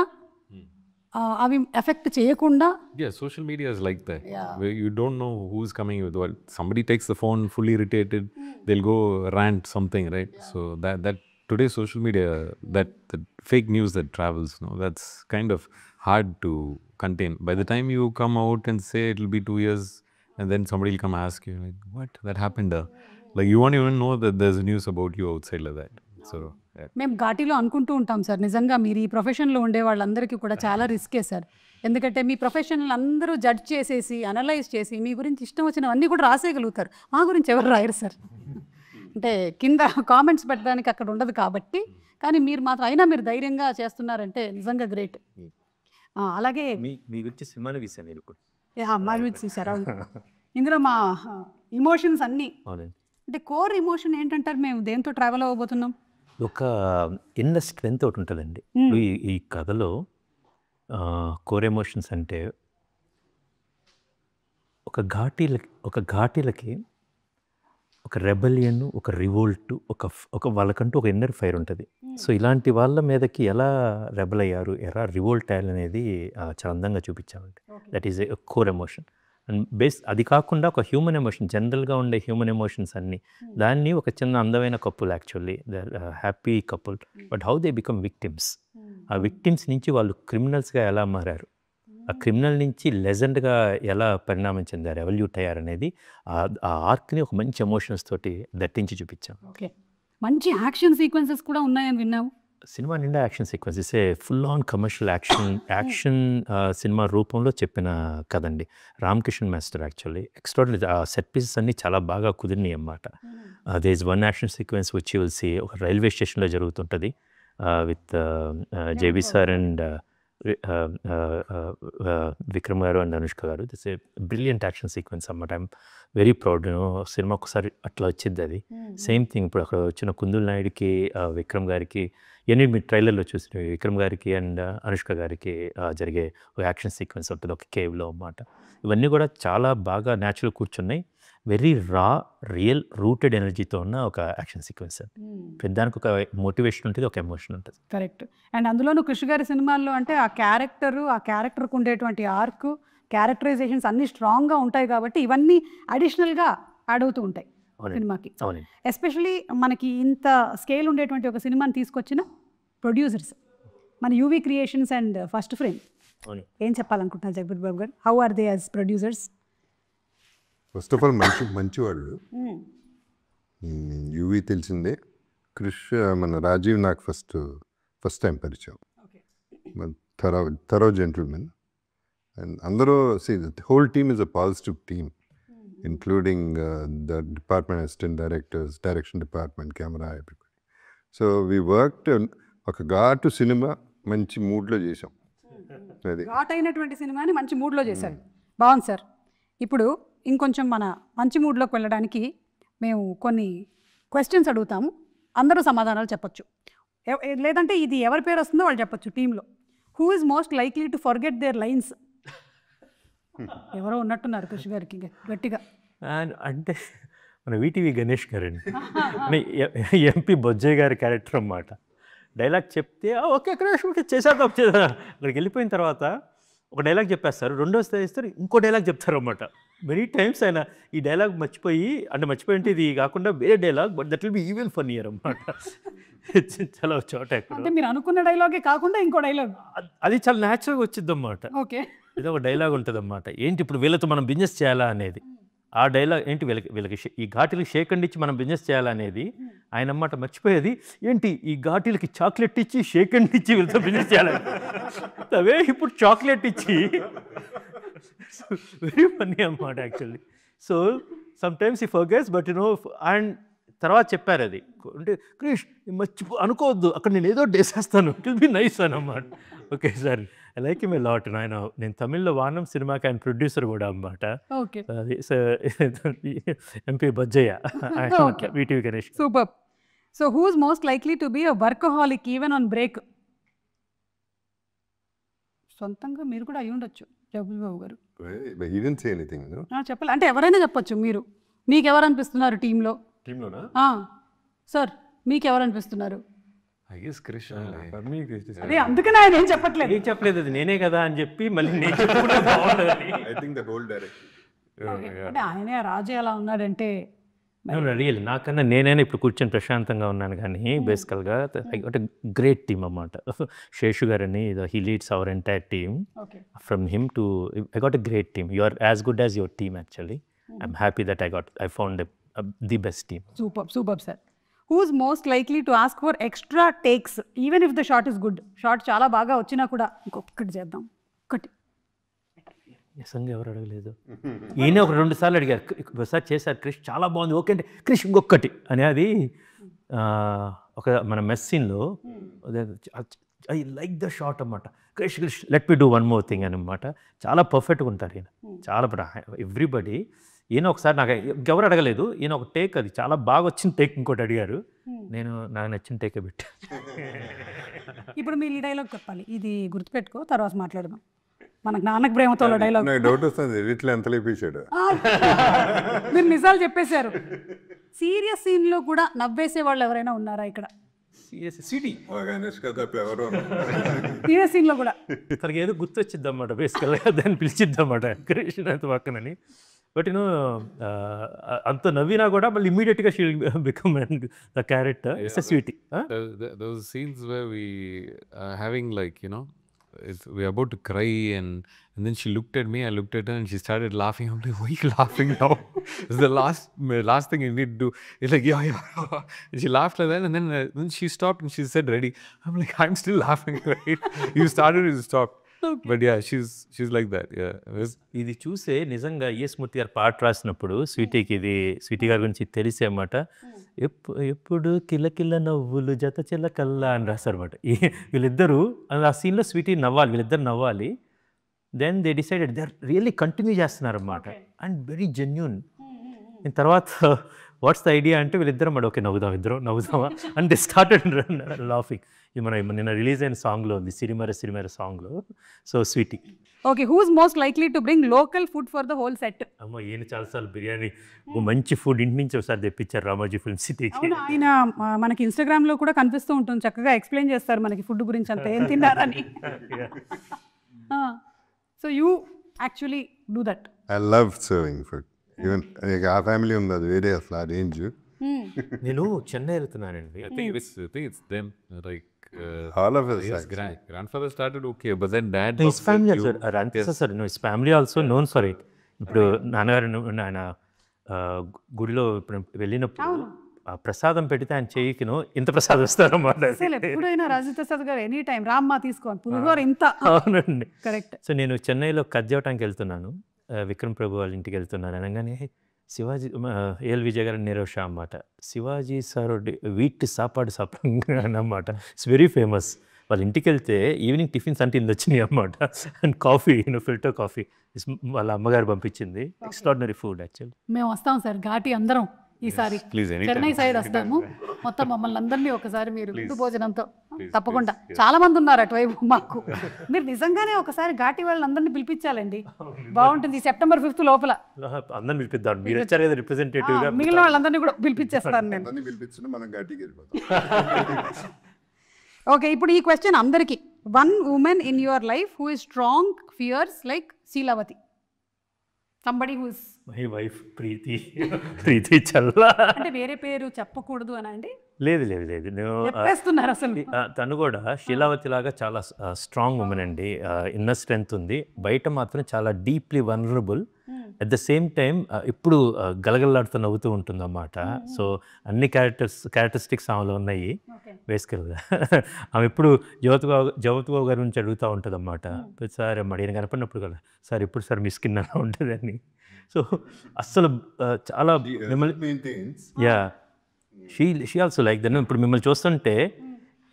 అవి effect చేయకుండా. Yeah, social media is like that. Where you don't know who's coming with what. Somebody takes the phone fully irritated, they'll go rant something, right? So that today's social media, that fake news that travels, no, that's kind of hard to contain. By the time you come out and say it'll be 2 years, and then somebody will come ask you, like, what? That happened? Like, you won't even know that there's news about you outside like that. So మేము ఘాటీలో అనుకుంటూ ఉంటాం sir, నిజంగా మీరు ఈ ప్రొఫెషన్లో ఉండే వాళ్ళందరికీ కూడా చాలా రిస్కే సార్. ఎందుకంటే మీ ప్రొఫెషనల్ అందరూ జడ్జ్ చేసేసి అనలైజ్ చేసి మీ గురించి ఇష్టం వచ్చినవన్నీ కూడా రాసేయగలుగుతారు. మా గురించి ఎవరు రాయరు సార్. అంటే కింద కామెంట్స్ పెట్టడానికి అక్కడ ఉండదు కాబట్టి. కానీ మీరు మాత్రం అయినా మీరు ధైర్యంగా చేస్తున్నారంటే నిజంగా గ్రేట్. అలాగే మీ గురించి సినిమాని తీసాను నేను కూడా. మా గురించి చూసారా? ఇందులో మా ఇమోషన్స్ అన్నీ, అంటే కోర్ ఎమోషన్ ఏంటంటారు? మేము దేంతో ట్రావెల్ అవ్వబోతున్నాం? ఒక ఇన్నర్ స్ట్రెంత్ ఒకటి ఉంటుందండి. ఇప్పుడు ఈ కథలో కోర్ ఎమోషన్స్ అంటే ఒక ఘాటీలకి ఒక రెబలియన్, ఒక రివోల్ట్, ఒక వాళ్ళకంటూ ఒక ఇన్నర్ ఫైర్ ఉంటుంది. సో ఇలాంటి వాళ్ళ మీదకి ఎలా రెబల్ అయ్యారు, ఎలా రివోల్ట్ అయ్యారు అనేది చాలా అందంగా చూపించామండి. That is a core emotion. And అది కాకుండా ఒక హ్యూమన్ ఎమోషన్, జనరల్గా ఉండే హ్యూమన్ ఎమోషన్స్ అన్నీ, దాన్ని ఒక చిన్న అందమైన couple, actually they happy couple, but how they become victims. ఆ విక్టిమ్స్ నుంచి వాళ్ళు క్రిమినల్స్గా ఎలా మారారు, ఆ క్రిమినల్ నుంచి లెజెండ్గా ఎలా పరిణామం చెందారు, ఎవల్యూట్ అయ్యారు అనేది ఆ ఆర్క్ని ఒక మంచి ఎమోషన్స్ తోటి దట్టించి చూపించాం. ఓకే, మంచి యాక్షన్ సీక్వెన్సెస్ కూడా ఉన్నాయని విన్నాము. సినిమా నిండా action sequence, it's full on commercial action సినిమా రూపంలో చెప్పిన కదండి. Ram Kishan master actually extraordinary. ఆ సెట్ పీసెస్ అన్నీ చాలా బాగా కుదిరినాయి అన్నమాట. There is one action sequence which you will see, ఒక రైల్వే స్టేషన్లో జరుగుతుంటుంది with JB sir and Vikram garu and Anushka garu. That's a brilliant action sequence అన్నమాట. I'm very proud. సినిమా ఒకసారి అట్లా వచ్చింది అది. సేమ్ థింగ్ ఇప్పుడు అక్కడ వచ్చిన కుందుల్ నాయుడికి విక్రమ్ గారికి ఇవన్నీ మీరు ట్రైలర్లో చూసిన విక్రమ్ గారికి అండ్ అనుష్క గారికి జరిగే ఒక యాక్షన్ సీక్వెన్స్ ఉంటుంది ఒక కేవ్లో అన్నమాట. ఇవన్నీ కూడా చాలా బాగా న్యాచురల్ కూర్చున్నాయి. వెరీ రా రియల్ రూటెడ్ ఎనర్జీతో ఉన్న ఒక యాక్షన్ సీక్వెన్స్. దానికి ఒక మోటివేషన్ ఉంటుంది, ఒక ఎమోషన్ ఉంటుంది. కరెక్ట్. అండ్ అందులోనూ కృషి గారి సినిమాల్లో అంటే ఆ క్యారెక్టర్కు ఉండేటువంటి ఆర్క్, క్యారెక్టరైజేషన్స్ అన్నీ స్ట్రాంగ్గా ఉంటాయి కాబట్టి ఇవన్నీ అడిషనల్గా యాడ్ అవుతూ ఉంటాయి సినిమాకి. ఎస్పెషలీ మనకి ఇంత స్కేల్ ఉండేటువంటి ఒక సినిమాని తీసుకొచ్చిన ప్రొడ్యూసర్స్ మన UV creations and first frame. ఏం చెప్పాలనుకుంటున్నారు Jagapathi Babu garu? How are they as producers? First of all మంచి వాళ్ళు. యూవీ తెలిసిందే. క్రిష్ మన రాజీవ్ నాకు ఫస్ట్ టైం పరిచయం. Thorough gentleman. అండ్ అందరూ whole team is a positive team, including the department assistant directors, direction department, camera, everybody. So we worked ఒక ఘాటు cinema మంచి మూడ్లో చేసాం. అది ఘాట్ అయినటువంటి సినిమాని మంచి మూడ్లో చేశారు. బాగుంది సార్. ఇప్పుడు ఇంకొంచెం మన మంచి మూడ్లోకి వెళ్ళడానికి మేము కొన్ని క్వశ్చన్స్ అడుగుతాము, అందరూ సమాధానాలు చెప్పొచ్చు. లేదంటే ఇది ఎవరి పేరు వస్తుందో వాళ్ళు చెప్పొచ్చు టీంలో. Who is most likely to forget their lines? ఎవరో ఉన్నట్టున్నారు కృషి గారికి గట్టిగా. అంటే మన వీటీవీ గణేష్ గారండి, ఎంపీ బొజ్జయ్య గారి క్యారెక్టర్ అన్నమాట. డైలాగ్ చెప్తే ఓకే కృష్ చేసేద్దాం అక్కడికి వెళ్ళిపోయిన తర్వాత ఒక డైలాగ్ చెప్పేస్తారు, రెండోసారి ఇస్తారు ఇంకో డైలాగ్ చెప్తారు అన్నమాట. మెనీ టైమ్స్ ఆయన ఈ డైలాగ్ మర్చిపోయి అంటే ఇది కాకుండా వేరే dialogue, but that will be even funnier అన్నమాట. చాలా చోట అంటే మీరు అనుకున్న డైలాగే కాకుండా ఇంకో డైలాగ్ అది చాలా న్యాచురల్గా వచ్చింది అన్నమాట. ఓకే, ఇది ఒక డైలాగ్ ఉంటుంది అన్నమాట. ఏంటి ఇప్పుడు వీళ్ళతో మనం బిజినెస్ చేయాలా అనేది, ఆ డైలాగ్ ఏంటి వీళ్ళకి ఈ ఘాటీలకి షేక్ అండ్ ఇచ్చి మనం బిజినెస్ చేయాలా అనేది ఆయన అన్నమాట. మర్చిపోయేది ఏంటి ఈ ఘాటీలకి చాక్లెట్ ఇచ్చి షేక్ అండ్ ఇచ్చి వీళ్ళతో బిజినెస్ చేయాలని, అవే ఇప్పుడు చాక్లెట్ ఇచ్చి వెరీ ఫన్నీ అన్నమాట యాక్చువల్లీ. సో సమ్ టైమ్స్ ఈ ఫర్గెట్స్ బట్ అండ్ తర్వాత చెప్పారు అది అంటే క్రిష్ అనుకోవద్దు అక్కడ నేను ఏదో చేసేస్తాను, ఇట్ విల్ బి నైస్ అన్నమాట. Okay sir, I like him a lot. నేను తమిళ్లో వానం సినిమాకి ఆయన ప్రొడ్యూసర్ కూడా అన్నమాట. అది MP Bojjaiah, VTV Ganesh. Super. So who is most likely to be a workaholic even on break? సొంతంగా మీరు కూడా అయి ఉండొచ్చు జగపతి బాబు గారు. చెప్పాలి అంటే ఎవరైనా చెప్పొచ్చు. మీకు ఎవరు అనిపిస్తున్నారు టీంలో? సార్ మీకు ఎవరు అనిపిస్తున్నారు? అదే అందుకనే ఆయన ఏం చెప్పలేదు అది నేనే కదా అని చెప్పి మళ్ళీ ఆయనే రాజే అలా ఉన్నాడంటే రియల్ నాకన్నా నేనైనా ఇప్పుడు కూర్చొని ప్రశాంతంగా ఉన్నాను. కానీ బేసికల్గా గ్రేట్ టీమ్ అన్నమాట. శేషు గారని he leads our entire team. From him to I got a great team. You are as good as your team actually. I'm happy that I found the best team. Super sir. Who's most likely to ask for extra takes even if the shot is good? Shot చాలా బాగా వచ్చినా కూడా ఇంకొకటి చేద్దాం, ఒకటి. నిజంగా ఎవరు అడగలేదు. ఈయన ఒక 2 సార్లు అడిగారు, ఒకసారి చేశారు క్రిష్ చాలా బాగుంది ఓకే అంటే క్రిష్ ఇంకొకటి అని. అది ఒక మన మెస్ సీన్లో ఐ లైక్ ద షాట్ అన్నమాట. Krish let me do one more thing అనమాట. చాలా పర్ఫెక్ట్గా ఉంటారు ఈయన, చాలా ఎవ్రీబడి. ఈయన ఒకసారి నాకు ఎవరు అడగలేదు, ఈయన ఒక టేక్ అది చాలా బాగా వచ్చిన టేక్ ఇంకోటి అడిగారు, నేను నాకు నచ్చిన టేకే పెట్టా. ఇప్పుడు మీరు ఈ డైలాగ్ చెప్పాలి, ఇది గుర్తుపెట్టుకో, తర్వాత మాట్లాడదాం. మనకు నాన్నకు ప్రేమతో డైలాగ్. డౌట్ వస్తుంది ఎడిట్లో ఎంత లేపించాడు. మీరు నిజాలు చెప్పేశారు. సీరియస్ సీన్లో కూడా నవ్వేసే వాళ్ళు ఎవరైనా ఉన్నారా ఇక్కడ? సీరియస్ సీన్లో కూడా తనకి ఏదో గుర్తొచ్చిద్ది అన్నమాట. బేసికల్గా దాన్ని పిలిచిద్ది అన్నమాట కృష్ణ పక్కనని. బట్ అంత నవ్వినా కూడా మళ్ళీ ఇమీడియట్గా she will become the character. It's a Sweety. Those scenes where we having we're about to cry and then she looked at me, I looked at her and she started laughing. I'm like, why are you laughing now? It's the last thing you need to do. It's like, yeah. And she laughed like that and then she stopped and she said, ready. I'm like, I'm still laughing, right? You started, you stopped. Okay. But yeah, she's like that. Yeah. ఇది చూసే నిజంగా ES మూర్తి గారు పాట రాసినప్పుడు స్వీటీకి Sweety గారి గురించి తెలిసే అన్నమాట. ఎప్పుడు కిలకిల నవ్వులు జత చిలకల్లా అని రాశారు అన్నమాట. వీళ్ళిద్దరూ ఆ సీన్లో స్వీటీ నవ్వాలి, వీళ్ళిద్దరు నవ్వాలి. Then they decided they are really continue చేస్తున్నారు అన్నమాట. And very genuine. తర్వాత వాట్స్ ద ఐడియా అంటే వీళ్ళిద్దరం మరి ఓకే నవ్వుదామా అండ్ దే స్టార్టెడ్ లాఫింగ్. ఇది మన నిన్న రిలీజ్ అయిన సాంగ్లో ఉంది, సిరిమర సాంగ్లో. So Sweety. Okay, who's most likely to bring local food for the whole set? అమ్మ ఈయన చాలాసార్లు బిర్యానీ మంచి ఫుడ్ ఇంటి నుంచి ఒకసారి తెప్పించారు రామోజీ ఫిల్మ్ సిటీకి. ఆయన మనకి ఇన్స్టాగ్రామ్లో కూడా కనిపిస్తూ ఉంటుంది, చక్కగా ఎక్స్ప్లెయిన్ చేస్తారు మనకి ఫుడ్ గురించి అంతా ఏం తిన్నారని. So you actually do that. I love serving food. Even ఆ ఫ్యామిలీ ఉంది, అది వేరే అసలు ఆ రేంజ్. నేను చెన్నై వెళ్తున్నానండి. I think it's them. Like All of us. yes, grandfather started okay, but then dad. His family also అంతే సార్. His family also known for it. ఇప్పుడు నాన్నగారు ఆయన గుడిలో ఇప్పుడు వెళ్ళినప్పుడు ఆ ప్రసాదం పెడితే ఆయన చెయ్యికిను ఇంత ప్రసాదం ఇస్తారన్నమాట. అసలు ఎప్పుడైనా రాజేంద్ర ప్రసాద్ గారు ఎనీ టైం రామ్మా తీసుకోండి పులిహోర ఇంత. అవునండి, కరెక్ట్. సో నేను చెన్నైలో కద్దేవటానికి వెళ్తున్నాను, విక్రమ్ ప్రభు వాళ్ళ ఇంటికి వెళ్తున్నాను. అనగానే శివాజీ ఏఎల్ విజయ్ గారు నీరవ్ షా అన్నమాట. శివాజీ సార్ వీట్ సాపాడు అన్నమాట. It's very famous. వాళ్ళ ఇంటికి వెళ్తే ఈవినింగ్ టిఫిన్స్ అంటే ఇందు వచ్చినాయి అన్నమాట. అండ్ కాఫీ, ఫిల్టర్ కాఫీ వాళ్ళ అమ్మగారు పంపించింది. Extraordinary food actually. మేము వస్తాం సార్ ఘాటి అందరం ఈసారి. Please, anytime. చెన్నై సైడ్ వస్తాము. మొత్తం మమ్మల్ని అందరినీ ఒకసారి మీరు విందు భోజనంతో తప్పకుండా. చాలా మంది ఉన్నారు అటువైపు మాకు. మీరు నిజంగానే ఒకసారి ఘాటి వాళ్ళని అందరినీ పిలిపించాలండి, బాగుంటుంది. September 5th లోపల అందరిని పిలిపిద్దాం. మీరు వచ్చారు కదా రిప్రజెంటేటివ్గా. మిగిలిన వాళ్ళందరినీ కూడా పిలిపించేస్తాను నేను. అందరినీ పిలిపించిన మనం గట్టికి వెళ్ళిపోతాం. ఓకే, ఇప్పుడు ఈ క్వశ్చన్ అందరికీ. One woman in your life who is strong fierce like Sheelavathi. Somebody who is my wife Preethi Challa. అంటే వేరే పేరు చెప్పకూడదు అని అండి? లేదు చెప్పేస్తున్నారు అసలు. తను కూడా శీలావతి లాగా చాలా స్ట్రాంగ్ ఉమెన్ అండి. ఇన్నర్ స్ట్రెంగ్త్ ఉంది, బయట మాత్రం చాలా deeply vulnerable. At the same time ఇప్పుడు గలగలలాడుతూ నవ్వుతూ ఉంటుంది అన్నమాట. సో అన్ని క్యారెక్టరిస్టిక్స్ ఆమెలో ఉన్నాయి బేసికల్గా. ఆమె ఎప్పుడు జ్యోతిబాబు గారి నుంచి అడుగుతూ ఉంటుంది అన్నమాట. సార్ అడిగిన కనపడినప్పుడు కదా, సార్ ఇప్పుడు సార్ మీ స్కిన్ అలా ఉంటుందని. సో అస్సలు చాలా మిమ్మల్ని షీ ఆల్సో లైక్ దెన్. ఇప్పుడు మిమ్మల్ని చూస్తుంటే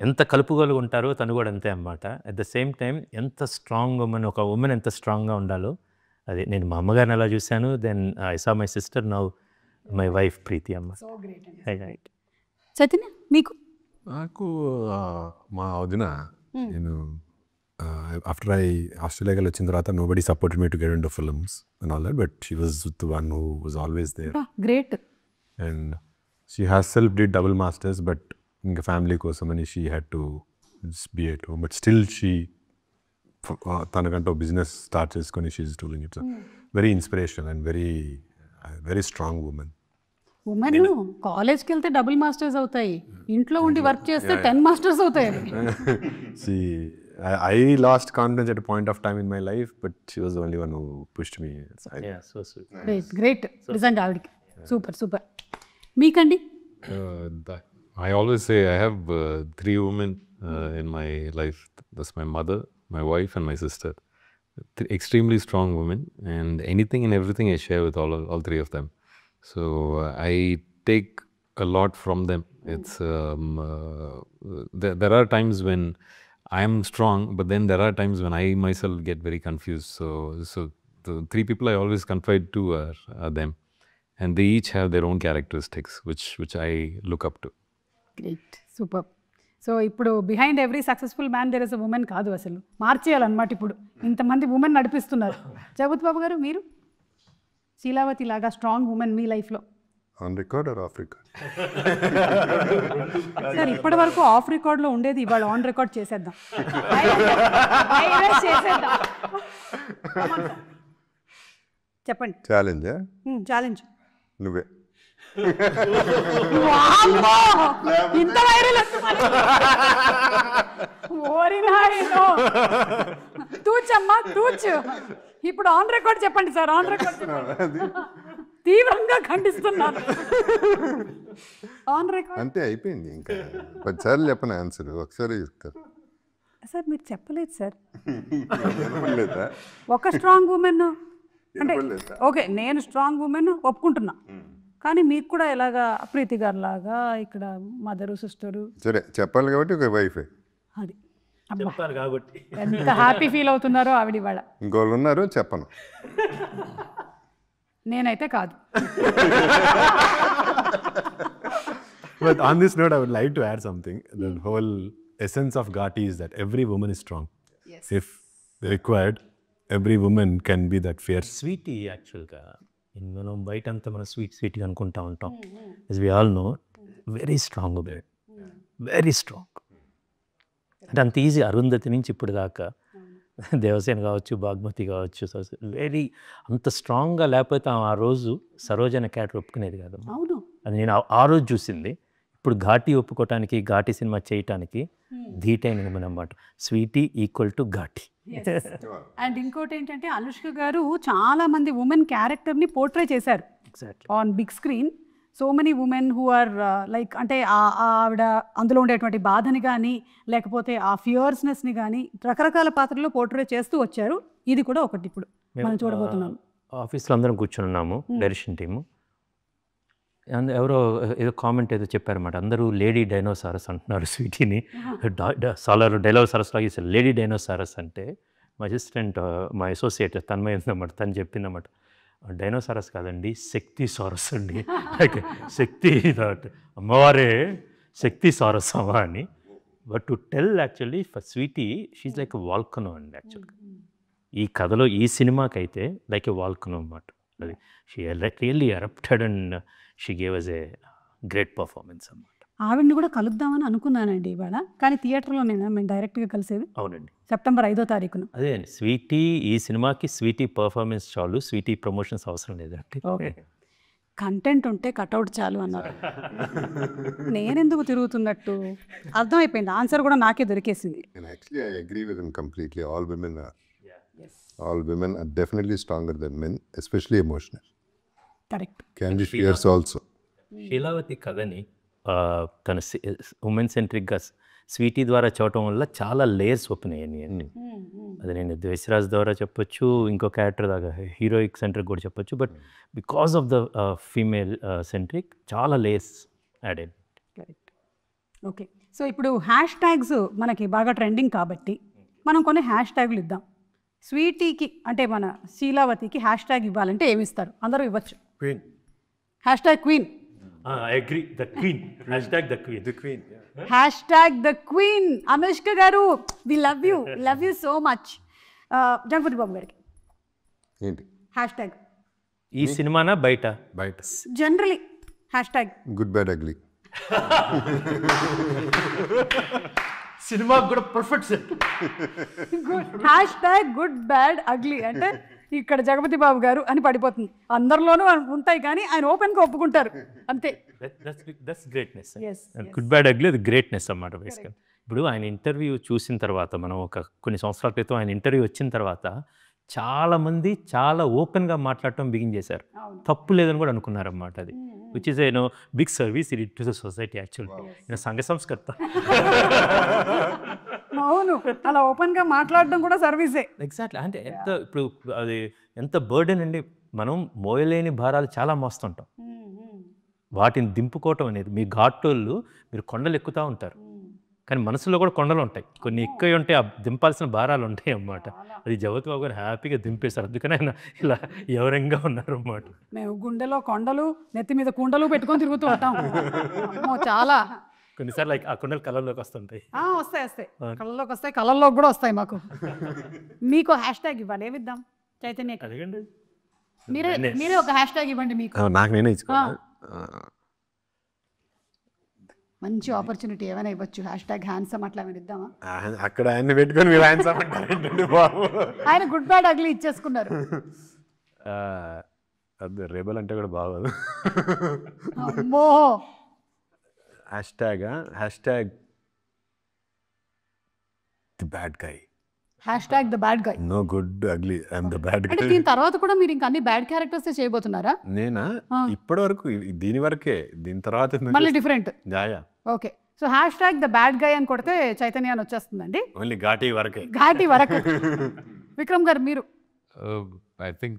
ఎంత కలుపుగలుగు ఉంటారో తను కూడా అంతే అన్నమాట. అట్ ద సేమ్ టైం ఎంత స్ట్రాంగ్ ఉమెన్, ఒక ఉమెన్ ఎంత స్ట్రాంగ్గా ఉండాలో అదే నేను మా అమ్మగారిని అలా చూశాను. Then I saw my sister, now my wife Preethi అమ్మ. చైతన్య మీకు? నాకు మా వదిన, నేను ఆఫ్టర్ ఆస్ట్రేలియాకి వచ్చిన తర్వాత nobody supported me to get into films and all that, but she was the one who was always there. Great. And she has self did double masters, but ఇంకా ఫ్యామిలీ కోసం అని she had to be at home. But still she తనకంటే business start చేసుకొని she is doing it. Very inspirational and very strong women. Women కాలేజ్కి వెళ్తే double masters అవుతాయి, ఇంట్లో ఉండి వర్క్ చేస్తే 10 మాస్టర్స్ అవుతాయి. I lost confidence at a point of time in my life, but she was the only one who pushed me. Yeah, so sweet. Great. నిజంగా ఆవిడకి super. మీకండి? I always say I have 3 women in my life. That's my mother, my wife, and my sister. Extremely strong women, and anything and everything I share with all 3 of them. So I take a lot from them. It's there are times when I am strong, but then there are times when I myself get very confused. So the 3 people I always confide to are them, and they each have their own characteristics, which I look up to. Great, super. So ఇప్పుడు behind every successful man there is a woman కాదు, అసలు మార్చేయాలన్నమాట. ఇప్పుడు ఇంతమంది women నడిపిస్తున్నారు. జగత్ బాబు గారు, మీరు శీలావతి లాగా స్ట్రాంగ్ ఉమెన్ మీ లైఫ్లో? On record or of record? Sir ఇప్పటి వరకు ఆఫ్ రికార్డ్లో ఉండేది, ఇవాళ ఆన్ రికార్డ్ చేసేద్దాం. చెప్పండి. ఛాలెంజ్ నువ్వే. ఇంత వైరల్ తూచమ్మా తూచు. ఇప్పుడు ఆన్ రికార్డ్ చెప్పండి సార్, ఆన్ రికార్డ్ తీవ్రంగా ఖండిస్తున్నాను. ఆన్ రికార్డ్ అంతే అయిపోయింది. ఇంకా 10 సార్లు చెప్పను ఆన్సర్, ఒకసారి చెప్తారు. సార్ మీరు చెప్పలేదు సార్. ఒక స్ట్రాంగ్ ఉమెన్ అంటే ఓకే, నేను స్ట్రాంగ్ ఉమెన్ ఒప్పుకుంటున్నా, కానీ మీకు కూడా ఎలాగా ప్రీతి గారు లాగా ఇక్కడ మదరు సిస్టరు. సరే చెప్పాలి కాబట్టి ఒక వైఫే. అది చెప్పాలి కాబట్టి ఎంత హ్యాపీ ఫీల్ అవుతున్నారో ఆవిడ ఇవాళ. ఇంకోళ్ళు ఉన్నారు చెప్పను. నేనైతే కాదు. But on this note, I would like to add something. The whole essence of Ghati is that every woman is strong. Yes. If required, every woman can be that fierce. Sweety యాక్చువల్గా మనం బయట అంతా మనం sweet అనుకుంటా ఉంటాం. as we all know, very strong bad, very strong. అంటే అంత easy. Arundhati నుంచి ఇప్పుడు దాకా దేవసేన కావచ్చు, బాగ్మతి కావచ్చు, వెరీ అంత స్ట్రాంగ్గా లేకపోతే ఆ రోజు సరోజన క్యారెక్టర్ ఒప్పుకునేది కాదు. అవును, అది నేను ఆ రోజు చూసింది. ఇప్పుడు ఘాటి ఒప్పుకోవటానికి, ఘాటి సినిమా చేయటానికి ధీటైన అన్నమాట. Sweety equal to Ghaati. And ఇంకోటి ఏంటంటే అనుష్క గారు చాలా మంది ఉమెన్ క్యారెక్టర్ని పోర్ట్రే చేశారు on big screen. So many women who are like అంటే ఆవిడ అందులో ఉండేటువంటి బాధని కానీ లేకపోతే ఆ ఫియర్స్నెస్ని కానీ రకరకాల పాత్రల్లో పోర్ట్రే చేస్తూ వచ్చారు. ఇది కూడా ఒకటి ఇప్పుడు మనం చూడబోతున్నాం. ఆఫీస్లో అందరం కూర్చొని ఉన్నాము, డైరెక్షన్ టీము. ఎవరో ఏదో కామెంట్ ఏదో చెప్పారన్నమాట. అందరూ లేడీ డైనోసారస్ అంటున్నారు స్వీటీని. సాలర్ డైనోసారస్ లాగా ఇస్తారు. లేడీ డైనోసారస్ అంటే మా అసిస్టెంట్, మా అసోసియేట్ తన్మయ ఉందన్నమాట. తను చెప్పిందన్నమాట, డైనోసారస్ కాదండి, శక్తి సారస్ అండి. లైక్ శక్తి, అమ్మవారే శక్తి సారస్ అమ్మా అని. But to tell actually for Sweety she's like a volcano అండి. యాక్చువల్గా ఈ కథలో, ఈ సినిమాకైతే లైక్ ఎ వాల్కనో అన్నమాట. అది she really erupted and she gave us a great performance అన్నమాట. ఆవిడ్ని కూడా కలుద్దామని అనుకున్నానండి ఇవాళ, కానీ థియేటర్లో మేము డైరెక్ట్గా కలిసేది. అవునండి, సెప్టెంబర్ 5వ తారీఖున. అదే అండి. స్వీటీ ఈ సినిమాకి స్వీటీ పర్ఫార్మెన్స్ చాలు, స్వీటీ ప్రమోషన్స్ అవసరం లేదండి. ఓకే, కంటెంట్ ఉంటే కట్అవుట్ చాలు అన్నారు. నేనెందుకు తిరుగుతున్నట్టు అర్థమైపోయింది. ఆన్సర్ కూడా నాకే దొరికేసింది. And actually, I agree with him completely. All women are definitely stronger than men, especially emotional. Correct. Can be fierce also. శీలావతి కథని తన ఉమెన్ సెంట్రిక్గా స్వీటీ ద్వారా చూడటం వల్ల చాలా లేయర్స్ ఓపెన్ అయ్యాయి అన్ని. అది నేను ద్వేషరాజ్ ద్వారా చెప్పొచ్చు, ఇంకో క్యారెక్టర్ దాకా హీరోయిక్ సెంట్రిక్ కూడా చెప్పొచ్చు. But because of the female centric చాలా లేయర్స్ యాడ్ అయ్యాయి. కరెక్ట్. ఓకే, సో ఇప్పుడు హ్యాష్ ట్యాగ్స్ మనకి బాగా ట్రెండింగ్ కాబట్టి మనం కొన్ని హ్యాష్ ట్యాగులు ఇద్దాం. స్వీటీకి అంటే మన శీలావతికి హ్యాష్ ట్యాగ్ ఇవ్వాలంటే ఏమి ఇస్తారు? అందరూ ఇవ్వచ్చు. Queen. Hashtag queen. I agree, the queen. Hashtag the queen. The queen. Hashtag the queen. Anushka garu, we love you so much. Jagapathi Babu గారికి ఏంటి హ్యాష్ ట్యాగ్? ఈ సినిమానా బయట? బయట. Generally hashtag good bad ugly. సినిమా కూడా perfect set. Hashtag good bad ugly అంటే ఇక్కడ జగపతి బాబు గారు అని పడిపోతుంది. అందరిలోనూ ఉంటాయి కానీ ఆయన ఓపెన్గా ఒప్పుకుంటారు అంతే. That's greatness. Good bad ugly అది గ్రేట్నెస్ అన్నమాట బేసికల్. ఇప్పుడు ఆయన ఇంటర్వ్యూ చూసిన తర్వాత, మనం కొన్ని సంవత్సరాల క్రితం ఆయన ఇంటర్వ్యూ వచ్చిన తర్వాత చాలామంది చాలా ఓపెన్గా మాట్లాడటం బిగిన్ చేశారు. తప్పు లేదని కూడా అనుకున్నారన్నమాట. అది which is a big service it to the society actually. సంఘ సంస్కర్త. అవును, అలా ఓపెన్గా మాట్లాడడం కూడా సర్వీసే. ఎగ్జాక్ట్లీ. అంటే ఇప్పుడు అది ఎంత బర్డెన్ అండి. మనం మోయలేని భారాలు చాలా మోస్తుంటాం. వాటిని దింపుకోవటం అనేది, మీ ఘాటోళ్ళు మీరు కొండలు ఎక్కుతూ ఉంటారు, కానీ మనసులో కూడా కొండలు ఉంటాయి. కొన్ని ఎక్కువ ఉంటాయి, దింపాల్సిన భారాలు ఉంటాయి అన్నమాట. అది జగపతి బాబు గారు హ్యాపీగా దింపేశారు. అందుకని ఆయన ఇలా ఎవరంగా ఉన్నారు అన్నమాట. మేము గుండెలో కొండలు, నెత్తి మీద కుండలు పెట్టుకొని తిరుగుతూ ఉంటాం. చాలా కొన్నిసార్లు ఆ కొండలు కళ్ళల్లోకి వస్తుంటాయి. వస్తాయి కళ్ళలోకి వస్తాయి, కళ్ళల్లోకి కూడా వస్తాయి మాకు. మీకు హ్యాష్ ట్యాగ్ ఇవ్వాలి, ఏమిద్దాం చైతన్య? అడగండి. మీరే ఒక హ్యాష్ ట్యాగ్ ఇవ్వండి. మీకు నాకు నేనే ఇచ్చుకోవాలి. మంచి ఆపర్చునిటీ ఏమైనా ఇవ్వచ్చు. హ్యాష్ ట్యాగ్ హ్యాండ్సమ్ అట్లా ఏమైనా ఇద్దామా? అక్కడ ఆయన్ని పెట్టుకొని మీరు హ్యాండ్సమ్ అంటారు బాబు. ఆయన గుడ్ బ్యాడ్ అగ్లీ ఇచ్చేసుకున్నారు. అది రేబల్ అంటే కూడా బాగోదు. అమ్మో. Hashtag the bad guy. Hashtag the bad guy. No good ugly, I'm the bad అంటే గై. దీని తర్వాత కూడా మీరు ఇంకా అన్ని బ్యాడ్ క్యారెక్టర్స్ చేయబోతున్నారా? నేనా? ఇప్పటి వరకు దీని వరకే. దీని తర్వాత మళ్ళీ డిఫరెంట్. జాయా. Okay, so hashtag the bad guy అని కొడితే చైతన్య అని వచ్చేస్తుందండి. ఓన్లీ ఘాటి వరకే. ఘాటి వరకు. విక్రమ్ గారు మీరు? I think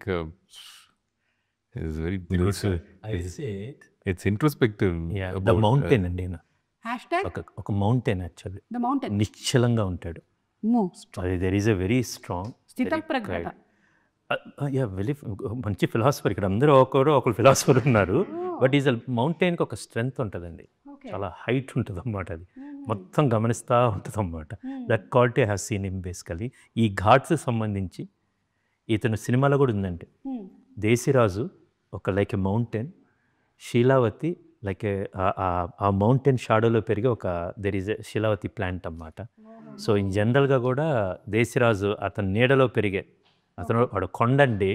it's very it's introspective. The mountain అండి. హ్యాష్ ట్యాగ్ ఒక మౌంటైన్ యాక్చువల్లీ. The mountain. నిశ్చలంగా ఉంటాడు. అమ్మో. There is a very strong స్థితప్రజ్ఞత. యా వెరీ మంచి ఫిలాసఫర్. ఇక్కడ అందరూ ఒకరు ఫిలాసఫర్ ఉన్నారు. బట్ ఈజ్ మౌంటైన్కి ఒక స్ట్రెంగ్త్ ఉంటుందండి, చాలా హైట్ ఉంటుంది అన్నమాట. అది మొత్తం గమనిస్తూ ఉంటుంది అన్నమాట. That quality have seen him basically. ఈ ఘాట్స్ సంబంధించి ఇతను సినిమాలో కూడా ఉందండి. దేశిరాజు ఒక లైక్ ఎ మౌంటైన్, శీలావతి లైక్ ఆ మౌంటైన్ షాడోలో పెరిగే ఒక దెర్ ఈజ్ ఎ శీలావతి ప్లాంట్ అన్నమాట. సో ఇన్ జనరల్గా కూడా దేశిరాజు అతని నీడలో పెరిగే అతను వాడు కొండండి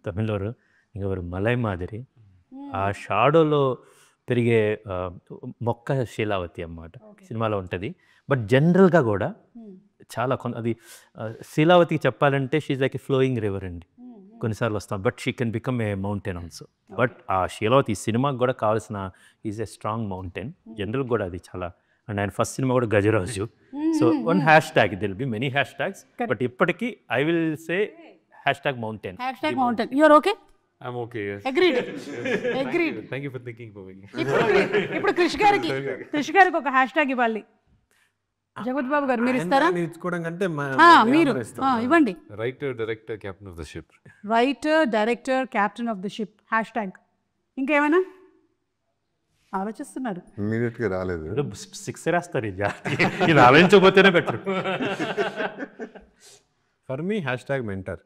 తమిళోరు ఇంకెవరు మలై మాదిరి ఆ షాడోలో పెరిగే మొక్క శీలావతి అన్నమాట. సినిమాలో ఉంటుంది. బట్ జనరల్గా కూడా చాలా అది శీలావతికి చెప్పాలంటే she's like a flowing river అండి. కొన్నిసార్లు వస్తాం, but she can become a mountain also. But ఆ శీలావతి ఈ సినిమాకి కూడా కావాల్సిన is a strong mountain. General కూడా అది చాలా. అండ్ ఆయన ఫస్ట్ సినిమా కూడా Gajaraju. So one hash tag, there'll be many hash tags, but ఇప్పటికీ I will say #mountain. #Mountain. You are okay? I'm okay, yes. Agreed. Thank you for thinking for me. ఇప్పుడు కృష్ గారికి ఒక hashtag ఇవ్వాలి. జగత్ బాబు గారు మీరు ఇస్తారా? ఇచ్చుకోవడం కంటే మీరు ఇవ్వండి. Writer, director, captain of the ship. Writer, director, captain of the ship hashtag. ఇంకేమైనా ఆలోచిస్తున్నారు? ఇమీడియట్గా రాలేదు. 6 రాస్తారు ఇది ఆలోచించకపోతేనే better. For me #mentor.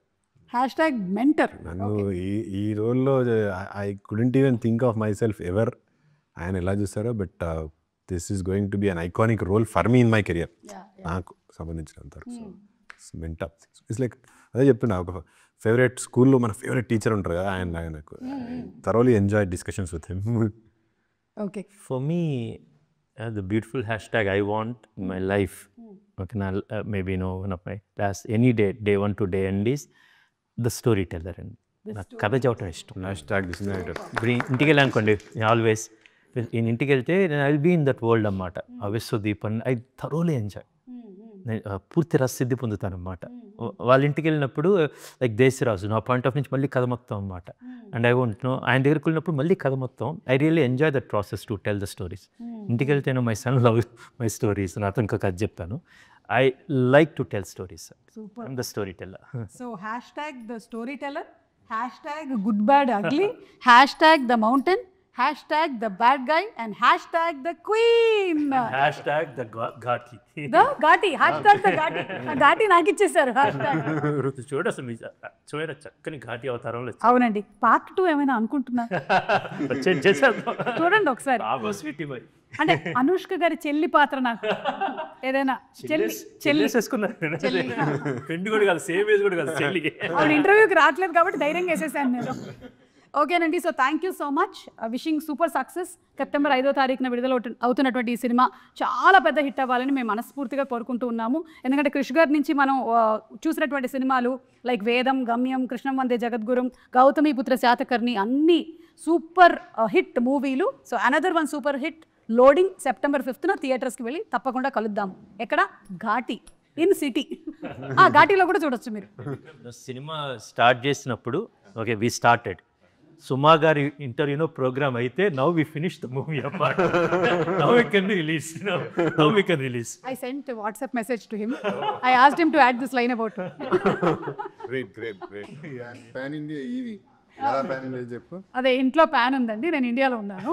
Mentor. నన్ను ఈ రోల్లో I couldn't even think of myself ever ఆయన ఎలా చూస్తారో. But this is going to be an iconic role for me in my career, నాకు సంబంధించినంత వరకు. సో మెంటర్ ఇట్స్ లైక్ అదే చెప్తున్నా, ఒక ఫేవరెట్ స్కూల్లో మన ఫేవరెట్ టీచర్ ఉంటారు కదా, ఆయన నాకు thoroughly enjoy discussions with him. Okay. For me, the beautiful hashtag I want in my life, okay, now, maybe one of my last any day 1 to day end is the storyteller. And నాకు కథ చెప్పడం ఇష్టం. ఇప్పుడు ఇంటికి వెళ్ళి అనుకోండి, always నేను ఇంటికి వెళ్తే I will be in that world అన్నమాట. Vishwadeep and I thoroughly enjoy, పూర్తి రససిద్ధి పొందుతాను అన్నమాట. వాళ్ళ ఇంటికి వెళ్ళినప్పుడు లైక్ దేశరాజు నా పాయింట్ ఆఫ్ నుంచి మళ్ళీ కథ మొత్తం అన్నమాట. అండ్ ఐ వాంట్ నో ఆయన దగ్గరికి వెళ్ళినప్పుడు మళ్ళీ కథ మొత్తం. I really enjoy that process to tell the stories. ఇంటికి వెళ్తేనో my son love my stories, నాతో ఇంకా కథ చెప్తాను. I like to tell stories. I'm the story teller. So #the story teller, #good bad ugly, #the mountain, #the bad guy, and #the queen. #the Ghaati. #the Ghaati. Ghaati నాకు ఇచ్చేసారు చూడ చక్కని ఘాటి అవతారంలో. అవునండి. పార్ట్ 2 ఏమైనా అనుకుంటున్నా? చూడండి ఒకసారి. అంటే అనుష్క గారి చెల్లి పాత్ర నాకు ఏదైనా చెల్లి ఫ్రెండ్ కూడా కాదు, సేమ్ ఏజ్ కూడా కాదు చెల్లి. ఇంటర్వ్యూకి రావట్లేదు కాబట్టి ధైర్యంగా వేసేసాను నేను. ఓకేనండి. So thank you so much. Wishing super success. September 5వ తారీఖున విడుదల అవుతున్నటువంటి ఈ సినిమా చాలా పెద్ద హిట్ అవ్వాలని మేము మనస్ఫూర్తిగా కోరుకుంటూ ఉన్నాము. ఎందుకంటే కృష్ గారి నుంచి మనం చూసినటువంటి సినిమాలు లైక్ వేదం, గమ్యం, కృష్ణం వందే జగద్గురం, గౌతమిపుత్ర శాతకర్ణి అన్నీ సూపర్ హిట్ మూవీలు. So another one super hit loading September 5న థియేటర్స్కి వెళ్ళి తప్పకుండా కలుద్దాము. ఎక్కడ? Ghaati in city. ఘాటీలో కూడా చూడొచ్చు మీరు. సినిమా స్టార్ట్ చేసినప్పుడు ఓకే వి స్టార్టెడ్ సుమా గారి ఇంటర్వ్యూనో ప్రోగ్రామ్ అయితే now we finish the movie అన్నమాట. Now we can release. I sent a WhatsApp message to him. I asked him to add this line about her. Great. Pan India EV. Pan India చెప్పు. అదే ఇంట్లో pan ఉందండి, నేను ఇండియాలో ఉన్నాను.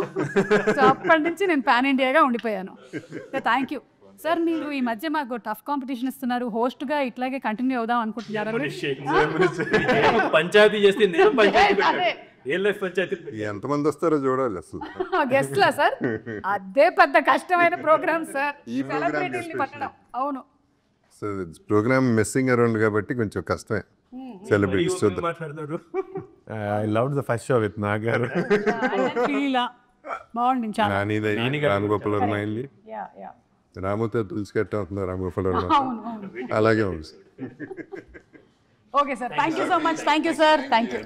So అప్పటి నుంచి నేను పాన్ ఇండియాగా ఉండిపోయాను. Thank you sir. మీరు ఈ మధ్య మాకు టఫ్ కాంపిటీషన్ ఇస్తున్నారు, హోస్ట్గా ఇట్లాగే కంటిన్యూ అవుదాం అనుకుంటున్నారా? పంచాయతీ చేస్తే ఎంతమంది వస్తారో చూడాలి అసలు. గెస్ట్లా సార్? అదే పెద్ద కష్టమైన ప్రోగ్రామ్ సార్, సెలబ్రిటీని పట్టడం. అవును. సో ప్రోగ్రామ్ మెస్సింగ్ అరౌండ్ కాబట్టి కొంచెం కష్టమే. సెలబ్రిటీస్ చూద్దాం. I loved the first show with నాగారు. బాగుంది చాలా. రామగోపాల్ వర్మ అయింది, రాముతో తులసి కట్ట అవుతుంది రామగోపాల్ వర్మ. అలాగే ఉంది. Okay sir, thank you so much. Thank you sir. Thank you.